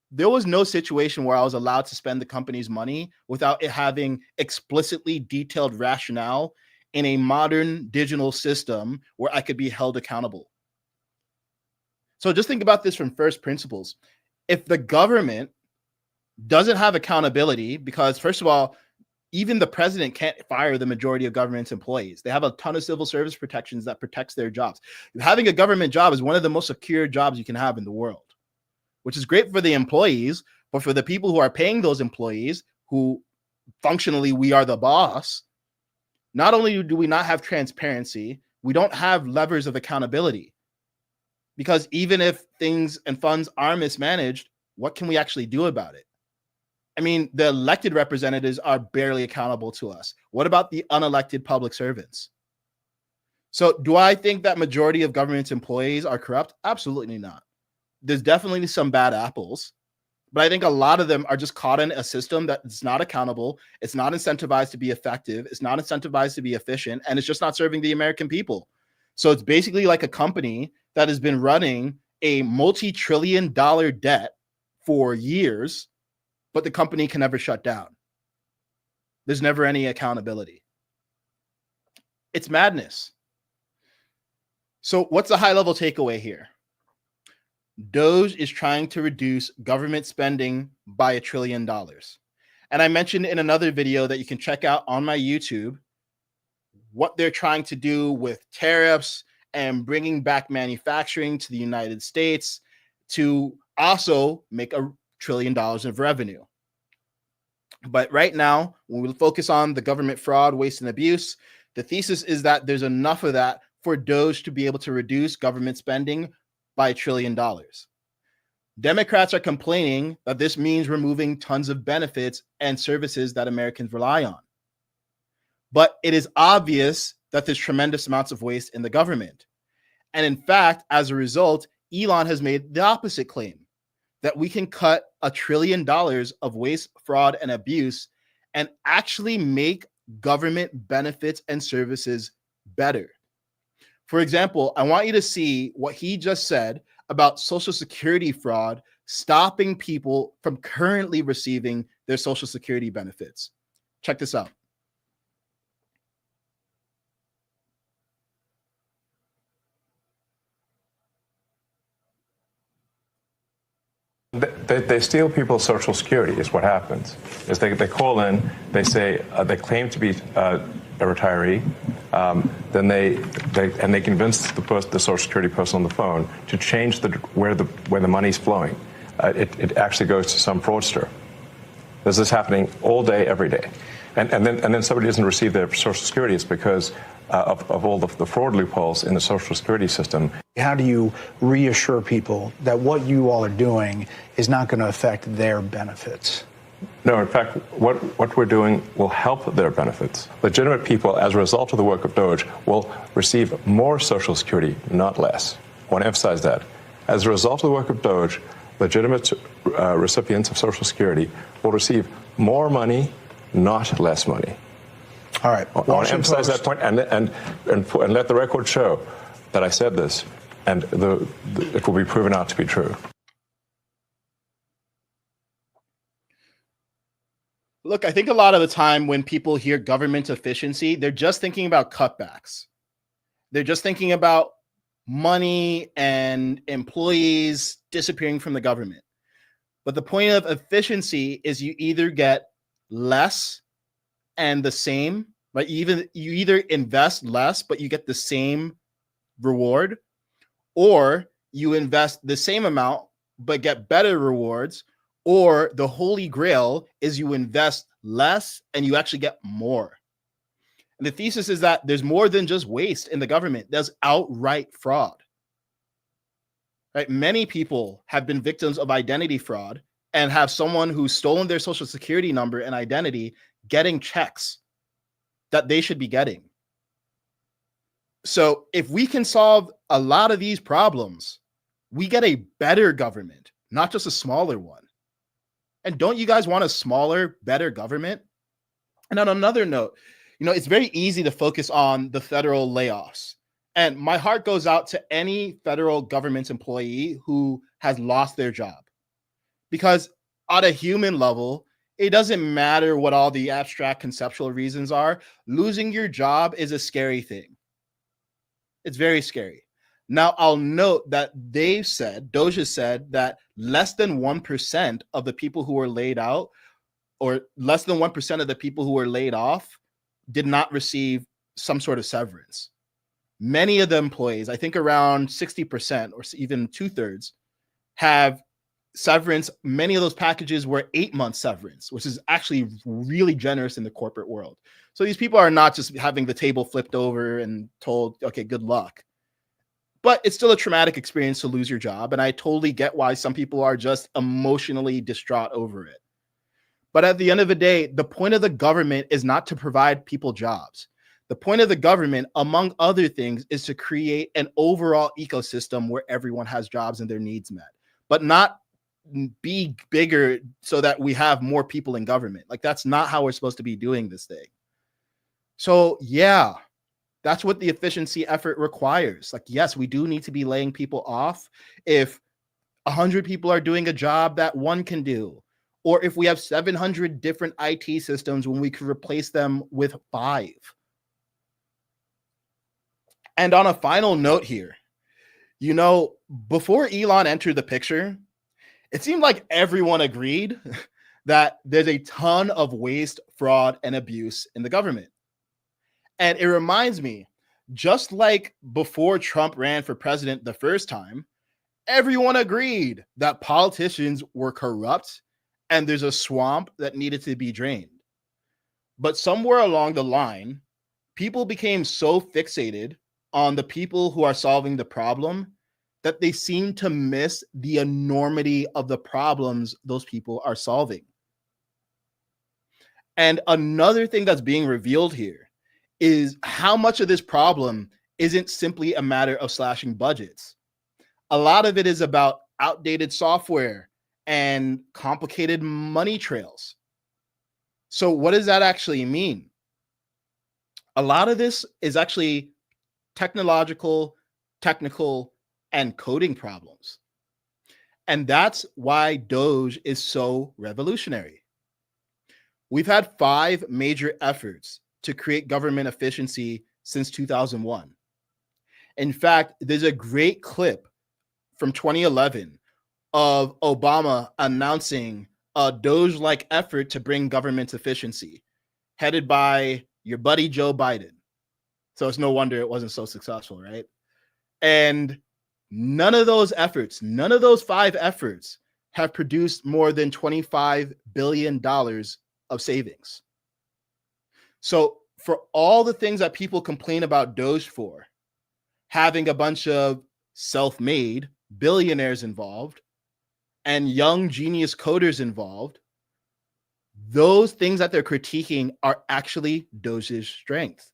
There was no situation where I was allowed to spend the company's money without it having explicitly detailed rationale in a modern digital system where I could be held accountable. So just think about this from first principles. If the government doesn't have accountability, because first of all, even the president can't fire the majority of government employees. They have a ton of civil service protections that protects their jobs. Having a government job is one of the most secure jobs you can have in the world, which is great for the employees, but for the people who are paying those employees, who functionally we are the boss, not only do we not have transparency, we don't have levers of accountability. Because even if things and funds are mismanaged, what can we actually do about it? I mean, the elected representatives are barely accountable to us. What about the unelected public servants? So do I think that majority of government employees are corrupt? Absolutely not. There's definitely some bad apples, but I think a lot of them are just caught in a system that's not accountable. It's not incentivized to be effective. It's not incentivized to be efficient, and it's just not serving the American people. So it's basically like a company that has been running a multi-trillion-dollar debt for years, but the company can never shut down. There's never any accountability. It's madness. So what's the high-level takeaway here? DOGE is trying to reduce government spending by $1 trillion. And I mentioned in another video that you can check out on my YouTube what they're trying to do with tariffs and bringing back manufacturing to the United States to also make $1 trillion of revenue. But right now, when we focus on the government fraud, waste, and abuse, the thesis is that there's enough of that for DOGE to be able to reduce government spending by $1 trillion. Democrats are complaining that this means removing tons of benefits and services that Americans rely on. But it is obvious that there's tremendous amounts of waste in the government. And in fact, as a result, Elon has made the opposite claim, that we can cut $1 trillion of waste, fraud, and abuse and actually make government benefits and services better. For example, I want you to see what he just said about Social Security fraud stopping people from currently receiving their Social Security benefits. Check this out. They steal people's Social Security is what happens. Is they call in, they say they claim to be a retiree, then they convince the Social Security person on the phone to change where the money's flowing. It actually goes to some fraudster. This is happening all day, every day, and then somebody doesn't receive their Social Security. It's because of all the fraud loopholes in the Social Security system. How do you reassure people that what you all are doing is not going to affect their benefits? No, in fact, what we're doing will help their benefits. Legitimate people, as a result of the work of DOGE, will receive more Social Security, not less. I want to emphasize that. As a result of the work of DOGE, legitimate recipients of Social Security will receive more money, not less money. All right. I want to emphasize that point and let the record show that I said this, and it will be proven out to be true. Look, I think a lot of the time when people hear government efficiency, they're just thinking about cutbacks. They're just thinking about money and employees disappearing from the government. But the point of efficiency is you either get less and the same, right? You either invest less, but you get the same reward, or you invest the same amount, but get better rewards, or the holy grail is you invest less and you actually get more. And the thesis is that there's more than just waste in the government. There's outright fraud. Right? Many people have been victims of identity fraud and have someone who's stolen their Social Security number and identity getting checks that they should be getting. So if we can solve a lot of these problems, we get a better government, not just a smaller one. And don't you guys want a smaller, better government? And on another note, it's very easy to focus on the federal layoffs. And my heart goes out to any federal government employee who has lost their job. Because at a human level, it doesn't matter what all the abstract conceptual reasons are. Losing your job is a scary thing. It's very scary. Now, I'll note that DOGE has said that less than 1% of the people who were laid out, or less than 1% of the people who were laid off, did not receive some sort of severance. Many of the employees, I think around 60% or even 2/3, have severance. Many of those packages were 8-month severance, which is actually really generous in the corporate world. So these people are not just having the table flipped over and told, okay, good luck. But it's still a traumatic experience to lose your job. And I totally get why some people are just emotionally distraught over it. But at the end of the day, the point of the government is not to provide people jobs. The point of the government, among other things, is to create an overall ecosystem where everyone has jobs and their needs met, but not be bigger so that we have more people in government. Like, that's not how we're supposed to be doing this thing. So yeah, that's what the efficiency effort requires. Like, yes, we do need to be laying people off if 100 people are doing a job that one can do, or if we have 700 different IT systems when we could replace them with 5. And on a final note here, you know, before Elon entered the picture, it seemed like everyone agreed that there's a ton of waste, fraud, and abuse in the government. And it reminds me, just like before Trump ran for president the first time, everyone agreed that politicians were corrupt and there's a swamp that needed to be drained. But somewhere along the line, people became so fixated on the people who are solving the problem that they seem to miss the enormity of the problems those people are solving. And another thing that's being revealed here is how much of this problem isn't simply a matter of slashing budgets. A lot of it is about outdated software and complicated money trails. So what does that actually mean? A lot of this is actually technological, technical, and coding problems. And that's why DOGE is so revolutionary. We've had 5 major efforts to create government efficiency since 2001. In fact, there's a great clip from 2011 of Obama announcing a DOGE-like effort to bring government efficiency, headed by your buddy Joe Biden. So it's no wonder it wasn't so successful, right? And none of those efforts, none of those 5 efforts have produced more than $25 billion of savings. So for all the things that people complain about DOGE for, having a bunch of self-made billionaires involved and young genius coders involved, those things that they're critiquing are actually DOGE's strength.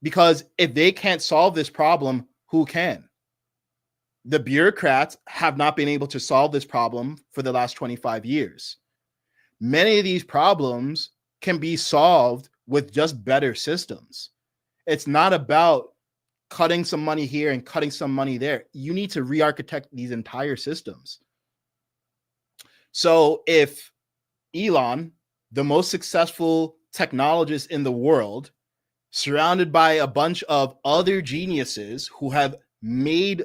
Because if they can't solve this problem, who can? The bureaucrats have not been able to solve this problem for the last 25 years. Many of these problems can be solved with just better systems. It's not about cutting some money here and cutting some money there. You need to re-architect these entire systems. So if Elon, the most successful technologist in the world, surrounded by a bunch of other geniuses who have made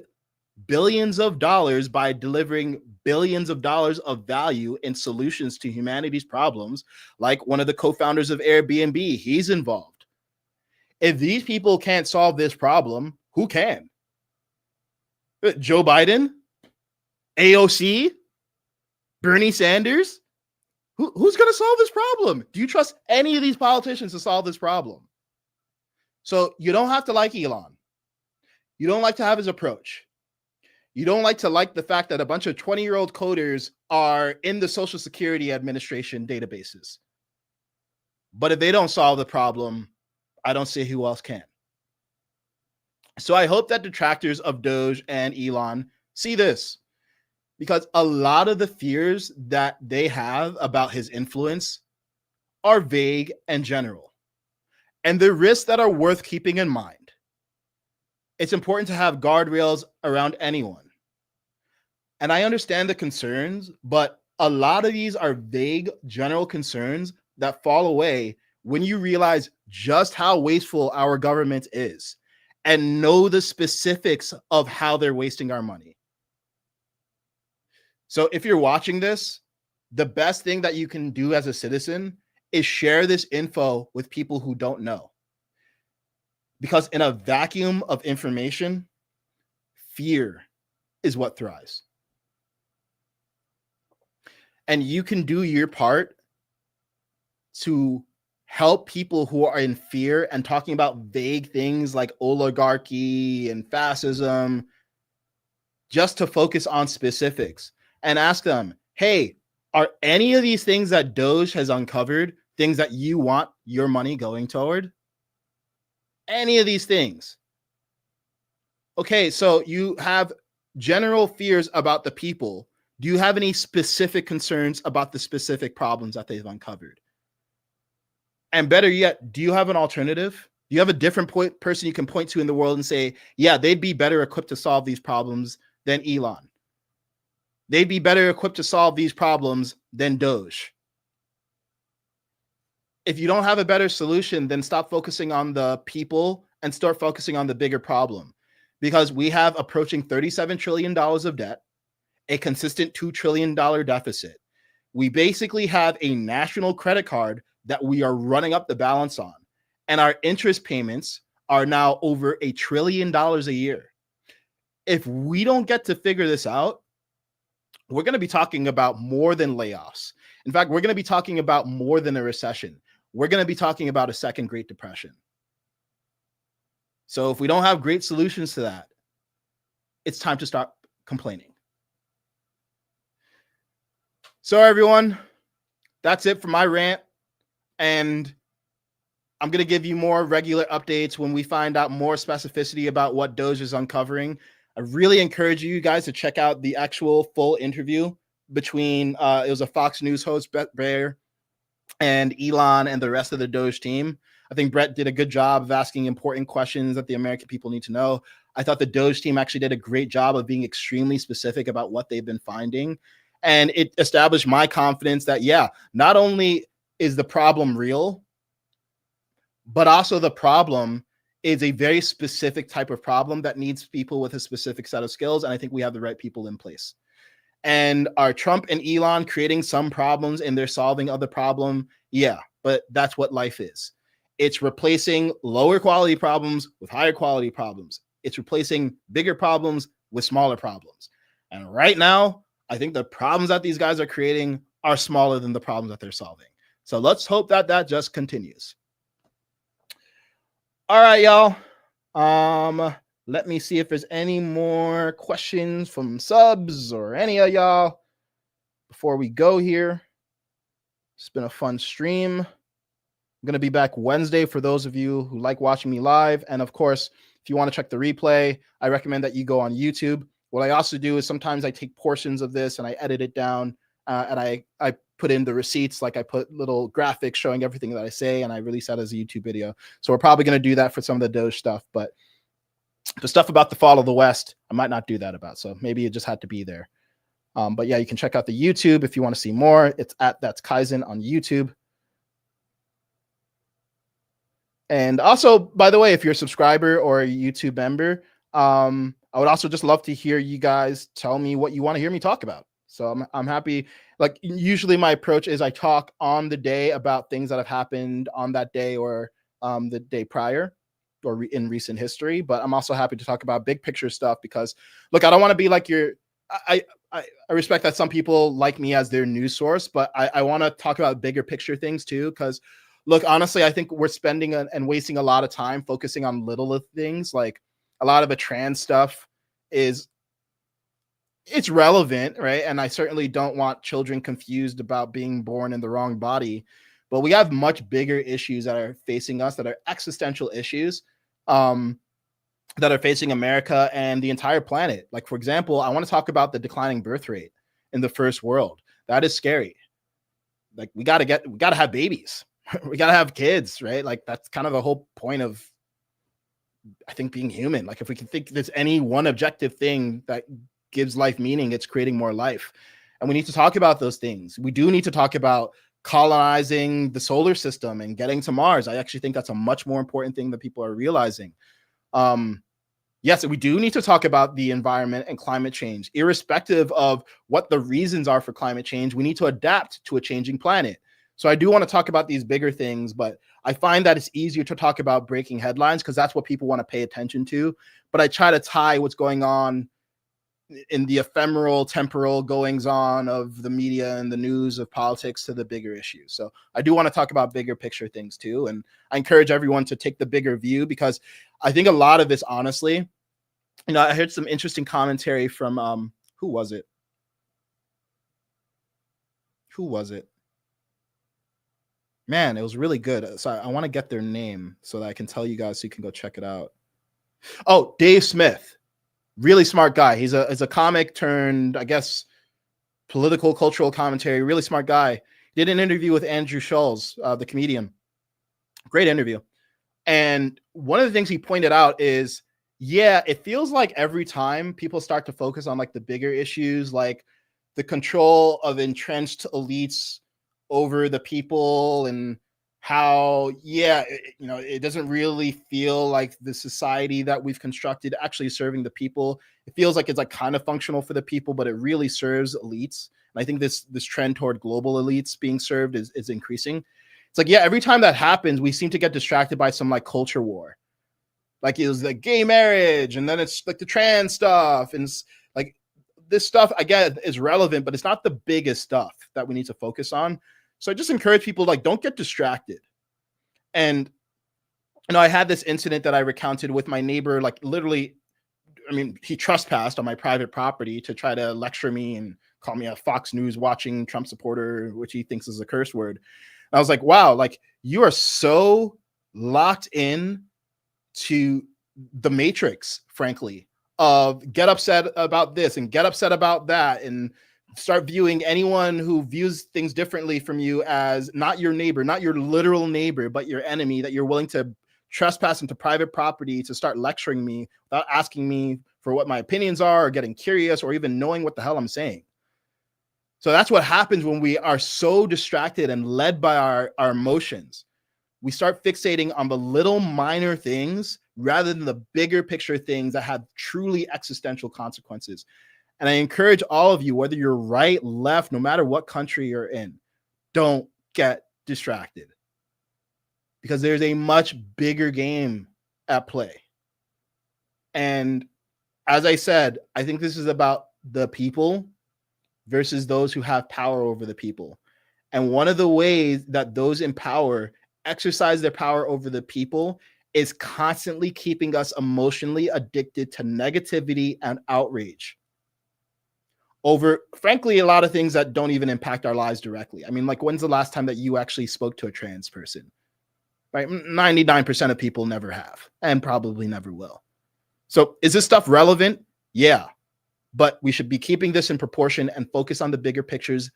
billions of dollars by delivering billions of dollars of value in solutions to humanity's problems, like one of the co-founders of Airbnb, he's involved. If these people can't solve this problem, who can? Joe Biden? AOC? Bernie Sanders? Who's going to solve this problem? Do you trust any of these politicians to solve this problem? So you don't have to like Elon. You don't like to have his approach. You don't like the fact that a bunch of 20-year-old coders are in the Social Security Administration databases. But if they don't solve the problem, I don't see who else can. So I hope that detractors of DOGE and Elon see this, because a lot of the fears that they have about his influence are vague and general, and the risks that are worth keeping in mind. It's important to have guardrails around anyone. And I understand the concerns, but a lot of these are vague, general concerns that fall away when you realize just how wasteful our government is and know the specifics of how they're wasting our money. So if you're watching this, the best thing that you can do as a citizen is share this info with people who don't know. Because in a vacuum of information, fear is what thrives. And you can do your part to help people who are in fear and talking about vague things like oligarchy and fascism, just to focus on specifics and ask them, hey, are any of these things that DOGE has uncovered things that you want your money going toward? any of these things. Okay, so you have general fears about the people. Do you have any specific concerns about the specific problems that they've uncovered? And better yet, do you have an alternative? Do you have a different person you can point to in the world and say, yeah, they'd be better equipped to solve these problems than Elon? They'd be better equipped to solve these problems than DOGE. If you don't have a better solution, then stop focusing on the people and start focusing on the bigger problem. Because we have approaching $37 trillion of debt, a consistent $2 trillion deficit. We basically have a national credit card that we are running up the balance on. And our interest payments are now over $1 trillion a year. If we don't get to figure this out, we're going to be talking about more than layoffs. In fact, we're going to be talking about more than a recession. We're going to be talking about a second Great Depression. So if we don't have great solutions to that, it's time to stop complaining. So everyone, that's it for my rant. And I'm going to give you more regular updates when we find out more specificity about what DOGE is uncovering. I really encourage you guys to check out the actual full interview between, it was a Fox News host, Brett Baer, and Elon and the rest of the DOGE team. I think Brett did a good job of asking important questions that the American people need to know. I thought the DOGE team actually did a great job of being extremely specific about what they've been finding. And it established my confidence that, yeah, not only is the problem real, but also the problem is a very specific type of problem that needs people with a specific set of skills. And I think we have the right people in place. And are Trump and Elon creating some problems and they're solving other problem? Yeah, but that's what life is. It's replacing lower quality problems with higher quality problems. It's replacing bigger problems with smaller problems. And right now, I think the problems that these guys are creating are smaller than the problems that they're solving. So let's hope that that just continues. All right, y'all. Let me see if there's any more questions from subs or any of y'all before we go here. It's been a fun stream. I'm going to be back Wednesday for those of you who like watching me live. And of course, if you want to check the replay, I recommend that you go on YouTube. What I also do is sometimes I take portions of this and I edit it down and I put in the receipts, like I put little graphics showing everything that I say, and I release that as a YouTube video. So we're probably going to do that for some of the DOGE stuff, but the stuff about the fall of the West, I might not do that about. So maybe it just had to be there. But yeah, you can check out the YouTube if you want to see more. It's at That's Kaizen on YouTube. And also, by the way, if you're a subscriber or a YouTube member, I would also just love to hear you guys tell me what you want to hear me talk about. So I'm happy. Like usually my approach is I talk on the day about things that have happened on that day or the day prior or in recent history. But I'm also happy to talk about big picture stuff because, look, I don't want to be like I respect that some people like me as their news source, but I want to talk about bigger picture things too. Because, look, honestly, I think we're spending and wasting a lot of time focusing on little things. Like a lot of the trans stuff it's relevant, right? And I certainly don't want children confused about being born in the wrong body, but we have much bigger issues that are facing us, that are existential issues, that are facing America and the entire planet. Like, for example, I want to talk about the declining birth rate in the first world. That is scary. Like, we got to have babies. We got to have kids, right? Like, that's kind of the whole point of, I think, being human. Like, if we can think there's any one objective thing that gives life meaning, it's creating more life. And we need to talk about those things. We do need to talk about colonizing the solar system and getting to Mars. I actually think that's a much more important thing that people are realizing. Yes, we do need to talk about the environment and climate change. Irrespective of what the reasons are for climate change, we need to adapt to a changing planet. So I do want to talk about these bigger things, but I find that it's easier to talk about breaking headlines because that's what people want to pay attention to. But I try to tie what's going on in the ephemeral, temporal goings on of the media and the news of politics to the bigger issues. So I do want to talk about bigger picture things too. And I encourage everyone to take the bigger view because I think a lot of this, honestly, I heard some interesting commentary from, who was it? Man, it was really good. So I want to get their name so that I can tell you guys so you can go check it out. Oh, Dave Smith. Really smart guy. He's a comic turned, I guess, political cultural commentary. Really smart guy. Did an interview with Andrew Schulz, the comedian. Great interview. And one of the things he pointed out is, yeah, it feels like every time people start to focus on like the bigger issues, like the control of entrenched elites over the people, and how, yeah, it doesn't really feel like the society that we've constructed actually serving the people. It feels like it's like kind of functional for the people, but it really serves elites. And I think this trend toward global elites being served is increasing. It's like, yeah, every time that happens, we seem to get distracted by some like culture war. Like it was like gay marriage, and then it's like the trans stuff, and it's like this stuff again is relevant, but it's not the biggest stuff that we need to focus on. So I just encourage people, like, don't get distracted. And I had this incident that I recounted with my neighbor, like literally, I mean, he trespassed on my private property to try to lecture me and call me a Fox News watching Trump supporter, which he thinks is a curse word. And I was like, wow, like you are so locked in to the matrix, frankly, of get upset about this and get upset about that, and start viewing anyone who views things differently from you as not your neighbor, not your literal neighbor, but your enemy, that you're willing to trespass into private property to start lecturing me without asking me for what my opinions are, or getting curious, or even knowing what the hell I'm saying. So that's what happens when we are so distracted and led by our emotions. We start fixating on the little minor things rather than the bigger picture things that have truly existential consequences. And I encourage all of you, whether you're right, left, no matter what country you're in, don't get distracted, because there's a much bigger game at play. And as I said, I think this is about the people versus those who have power over the people. And one of the ways that those in power exercise their power over the people is constantly keeping us emotionally addicted to negativity and outrage over, frankly, a lot of things that don't even impact our lives directly. I mean, like, when's the last time that you actually spoke to a trans person? Right? 99% of people never have, and probably never will. So is this stuff relevant? Yeah. But we should be keeping this in proportion and focus on the bigger pictures,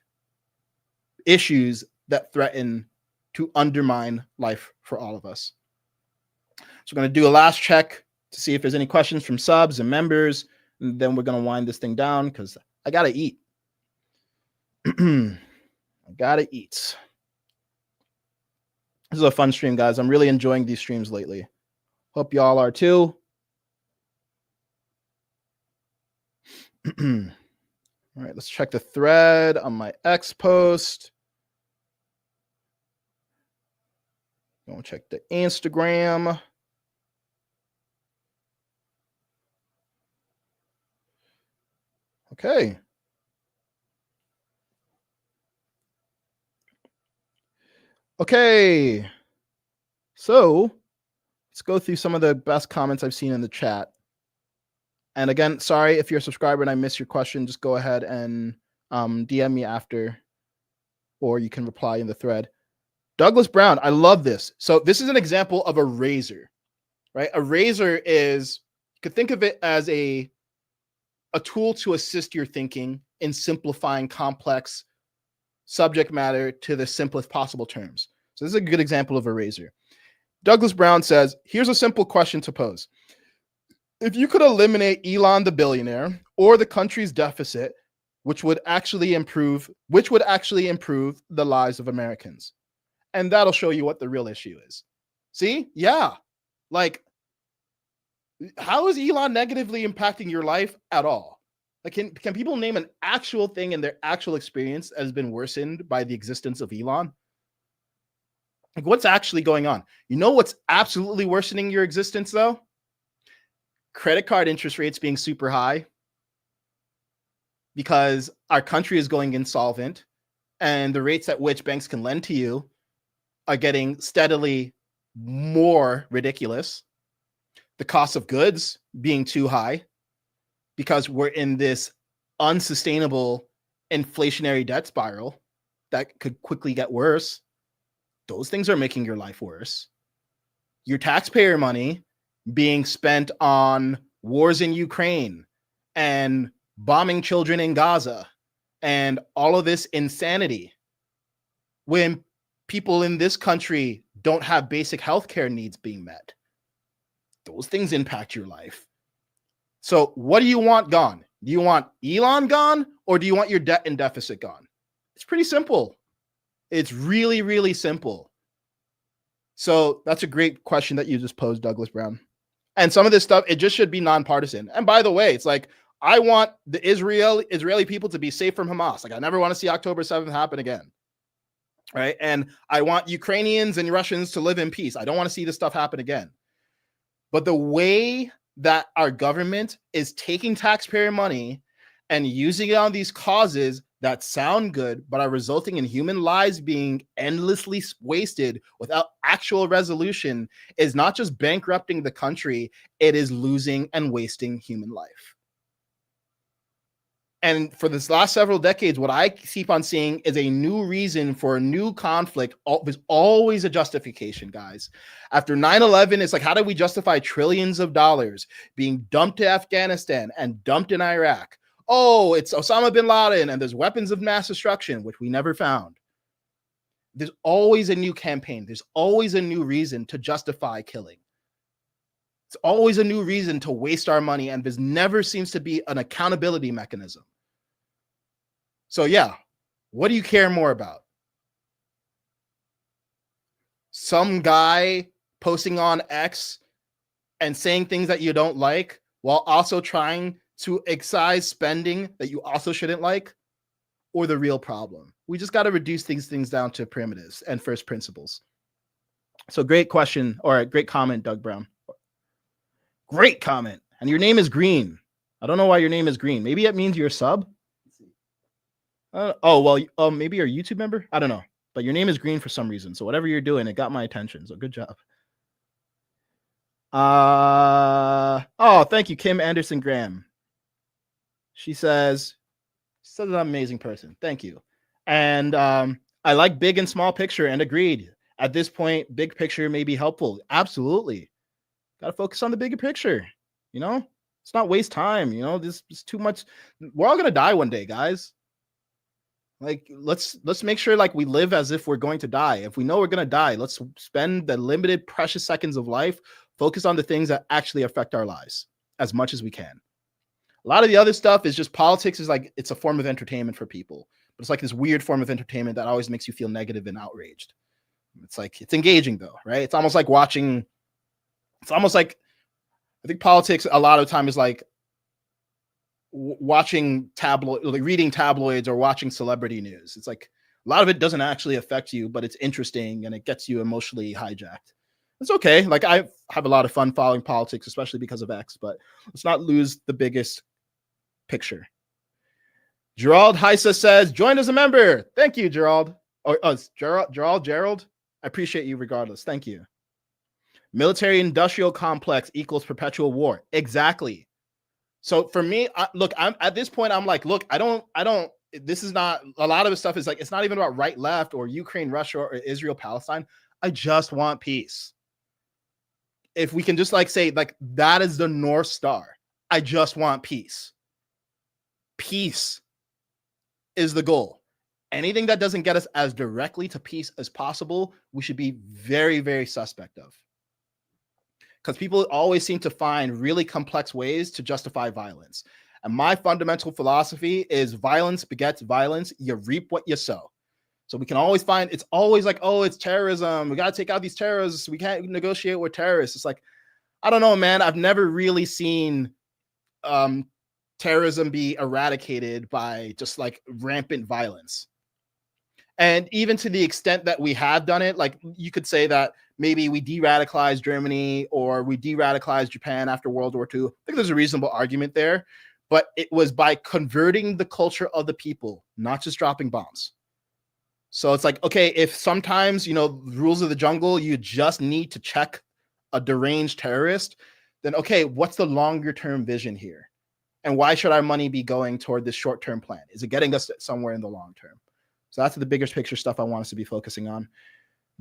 issues that threaten to undermine life for all of us. So we're going to do a last check to see if there's any questions from subs and members, and then we're going to wind this thing down because I got to eat. I got to eat. This is a fun stream, guys. I'm really enjoying these streams lately. Hope y'all are too. All right, let's check the thread on my X post. Go check the Instagram. Okay. Okay. So let's go through some of the best comments I've seen in the chat. And again, sorry if you're a subscriber and I missed your question, just go ahead and DM me after, or you can reply in the thread. Douglas Brown, I love this. So this is an example of a razor, right? A razor is, you could think of it as a tool to assist your thinking in simplifying complex subject matter to the simplest possible terms. So this is a good example of a razor. Douglas Brown says, here's a simple question to pose. If you could eliminate Elon the billionaire or the country's deficit, which would actually improve the lives of Americans? And that'll show you what the real issue is. See? Yeah. Like, how is Elon negatively impacting your life at all? Like, can people name an actual thing in their actual experience that has been worsened by the existence of Elon? Like, what's actually going on? You know what's absolutely worsening your existence, though? Credit card interest rates being super high because our country is going insolvent, and the rates at which banks can lend to you are getting steadily more ridiculous. The cost of goods being too high because we're in this unsustainable inflationary debt spiral that could quickly get worse. those things are making your life worse. Your taxpayer money being spent on wars in Ukraine and bombing children in Gaza and all of this insanity when people in this country don't have basic healthcare needs being met. Those things impact your life. So what do you want gone? Do you want Elon gone, or do you want your debt and deficit gone? It's pretty simple. It's really, really simple. So that's a great question that you just posed, Douglas Brown. And some of this stuff, it just should be nonpartisan. And by the way, it's like, I want the Israeli people to be safe from Hamas. Like, I never want to see October 7th happen again. Right. And I want Ukrainians and Russians to live in peace. I don't want to see this stuff happen again. But the way that our government is taking taxpayer money and using it on these causes that sound good, but are resulting in human lives being endlessly wasted without actual resolution is not just bankrupting the country, it is losing and wasting human life. And for this last several decades, what I keep on seeing is a new reason for a new conflict. There's always a justification, guys. After 9/11, it's like, how do we justify trillions of dollars being dumped to Afghanistan and dumped in Iraq? Oh, it's Osama bin Laden and there's weapons of mass destruction, which we never found. There's always a new campaign. There's always a new reason to justify killing. It's always a new reason to waste our money, and there never seems to be an accountability mechanism. So yeah, what do you care more about? Some guy posting on X and saying things that you don't like while also trying to excise spending that you also shouldn't like, or the real problem? We just got to reduce things down to primitives and first principles. So great question, or great comment, Doug Brown. Great comment. And your name is green. I don't know why your name is green. Maybe it means you're a sub. Maybe you're a YouTube member. I don't know. But your name is green for some reason. So whatever you're doing, it got my attention. So good job. Thank you, Kim Anderson Graham. She says an amazing person. Thank you. And I like big and small picture, and agreed. At this point, big picture may be helpful. Absolutely. Got to focus on the bigger picture. You know, let's not waste time. You know, this is too much. We're all going to die one day, guys. Like, let's make sure like we live as if we're going to die. If we know we're going to die, let's spend the limited precious seconds of life, focus on the things that actually affect our lives as much as we can. A lot of the other stuff is just politics is like, it's a form of entertainment for people, but it's like this weird form of entertainment that always makes you feel negative and outraged. It's like, it's engaging though, right? It's almost like I think politics a lot of the time is like watching reading tabloids or watching celebrity news. It's like a lot of it doesn't actually affect you, but it's interesting and it gets you emotionally hijacked. It's okay. Like, I have a lot of fun following politics, especially because of X, but let's not lose the biggest picture. Gerald Heisa says, joined as a member. Thank you, Gerald. Gerald. I appreciate you regardless. Thank you. Military industrial complex equals perpetual war. Exactly. So for me, I'm at this point, I'm like, look, I don't, this is not, a lot of the stuff is like, it's not even about right, left, or Ukraine, Russia, or Israel, Palestine. I just want peace. If we can just like say, like, that is the North Star. I just want peace. Peace is the goal. Anything that doesn't get us as directly to peace as possible, we should be very, very suspect of. Because people always seem to find really complex ways to justify violence. And my fundamental philosophy is violence begets violence. You reap what you sow. So we can always find, it's always like, oh, it's terrorism. We got to take out these terrorists. We can't negotiate with terrorists. It's like, I don't know, man. I've never really seen terrorism be eradicated by just like rampant violence. And even to the extent that we have done it, like you could say that maybe we de-radicalized Germany or we de-radicalized Japan after World War II. I think there's a reasonable argument there, but it was by converting the culture of the people, not just dropping bombs. So it's like, okay, if sometimes, you know, rules of the jungle, you just need to check a deranged terrorist, then okay, what's the longer term vision here? And why should our money be going toward this short-term plan? Is it getting us somewhere in the long term? So that's the bigger picture stuff I want us to be focusing on.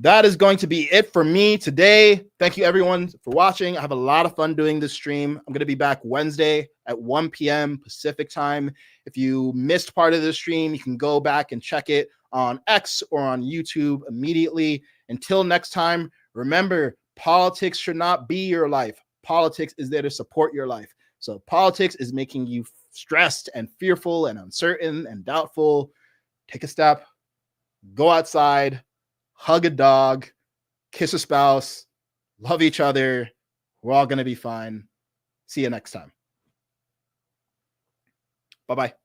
that is going to be it for me today. Thank you everyone for watching. I have a lot of fun doing this stream. I'm going to be back Wednesday at 1 p.m. Pacific time. If you missed part of the stream, you can go back and check it on X or on YouTube immediately. Until next time, remember, politics should not be your life. Politics is there to support your life. So politics is making you stressed and fearful and uncertain and doubtful. Take a step, go outside, hug a dog, kiss a spouse, love each other. We're all going to be fine. See you next time. Bye-bye.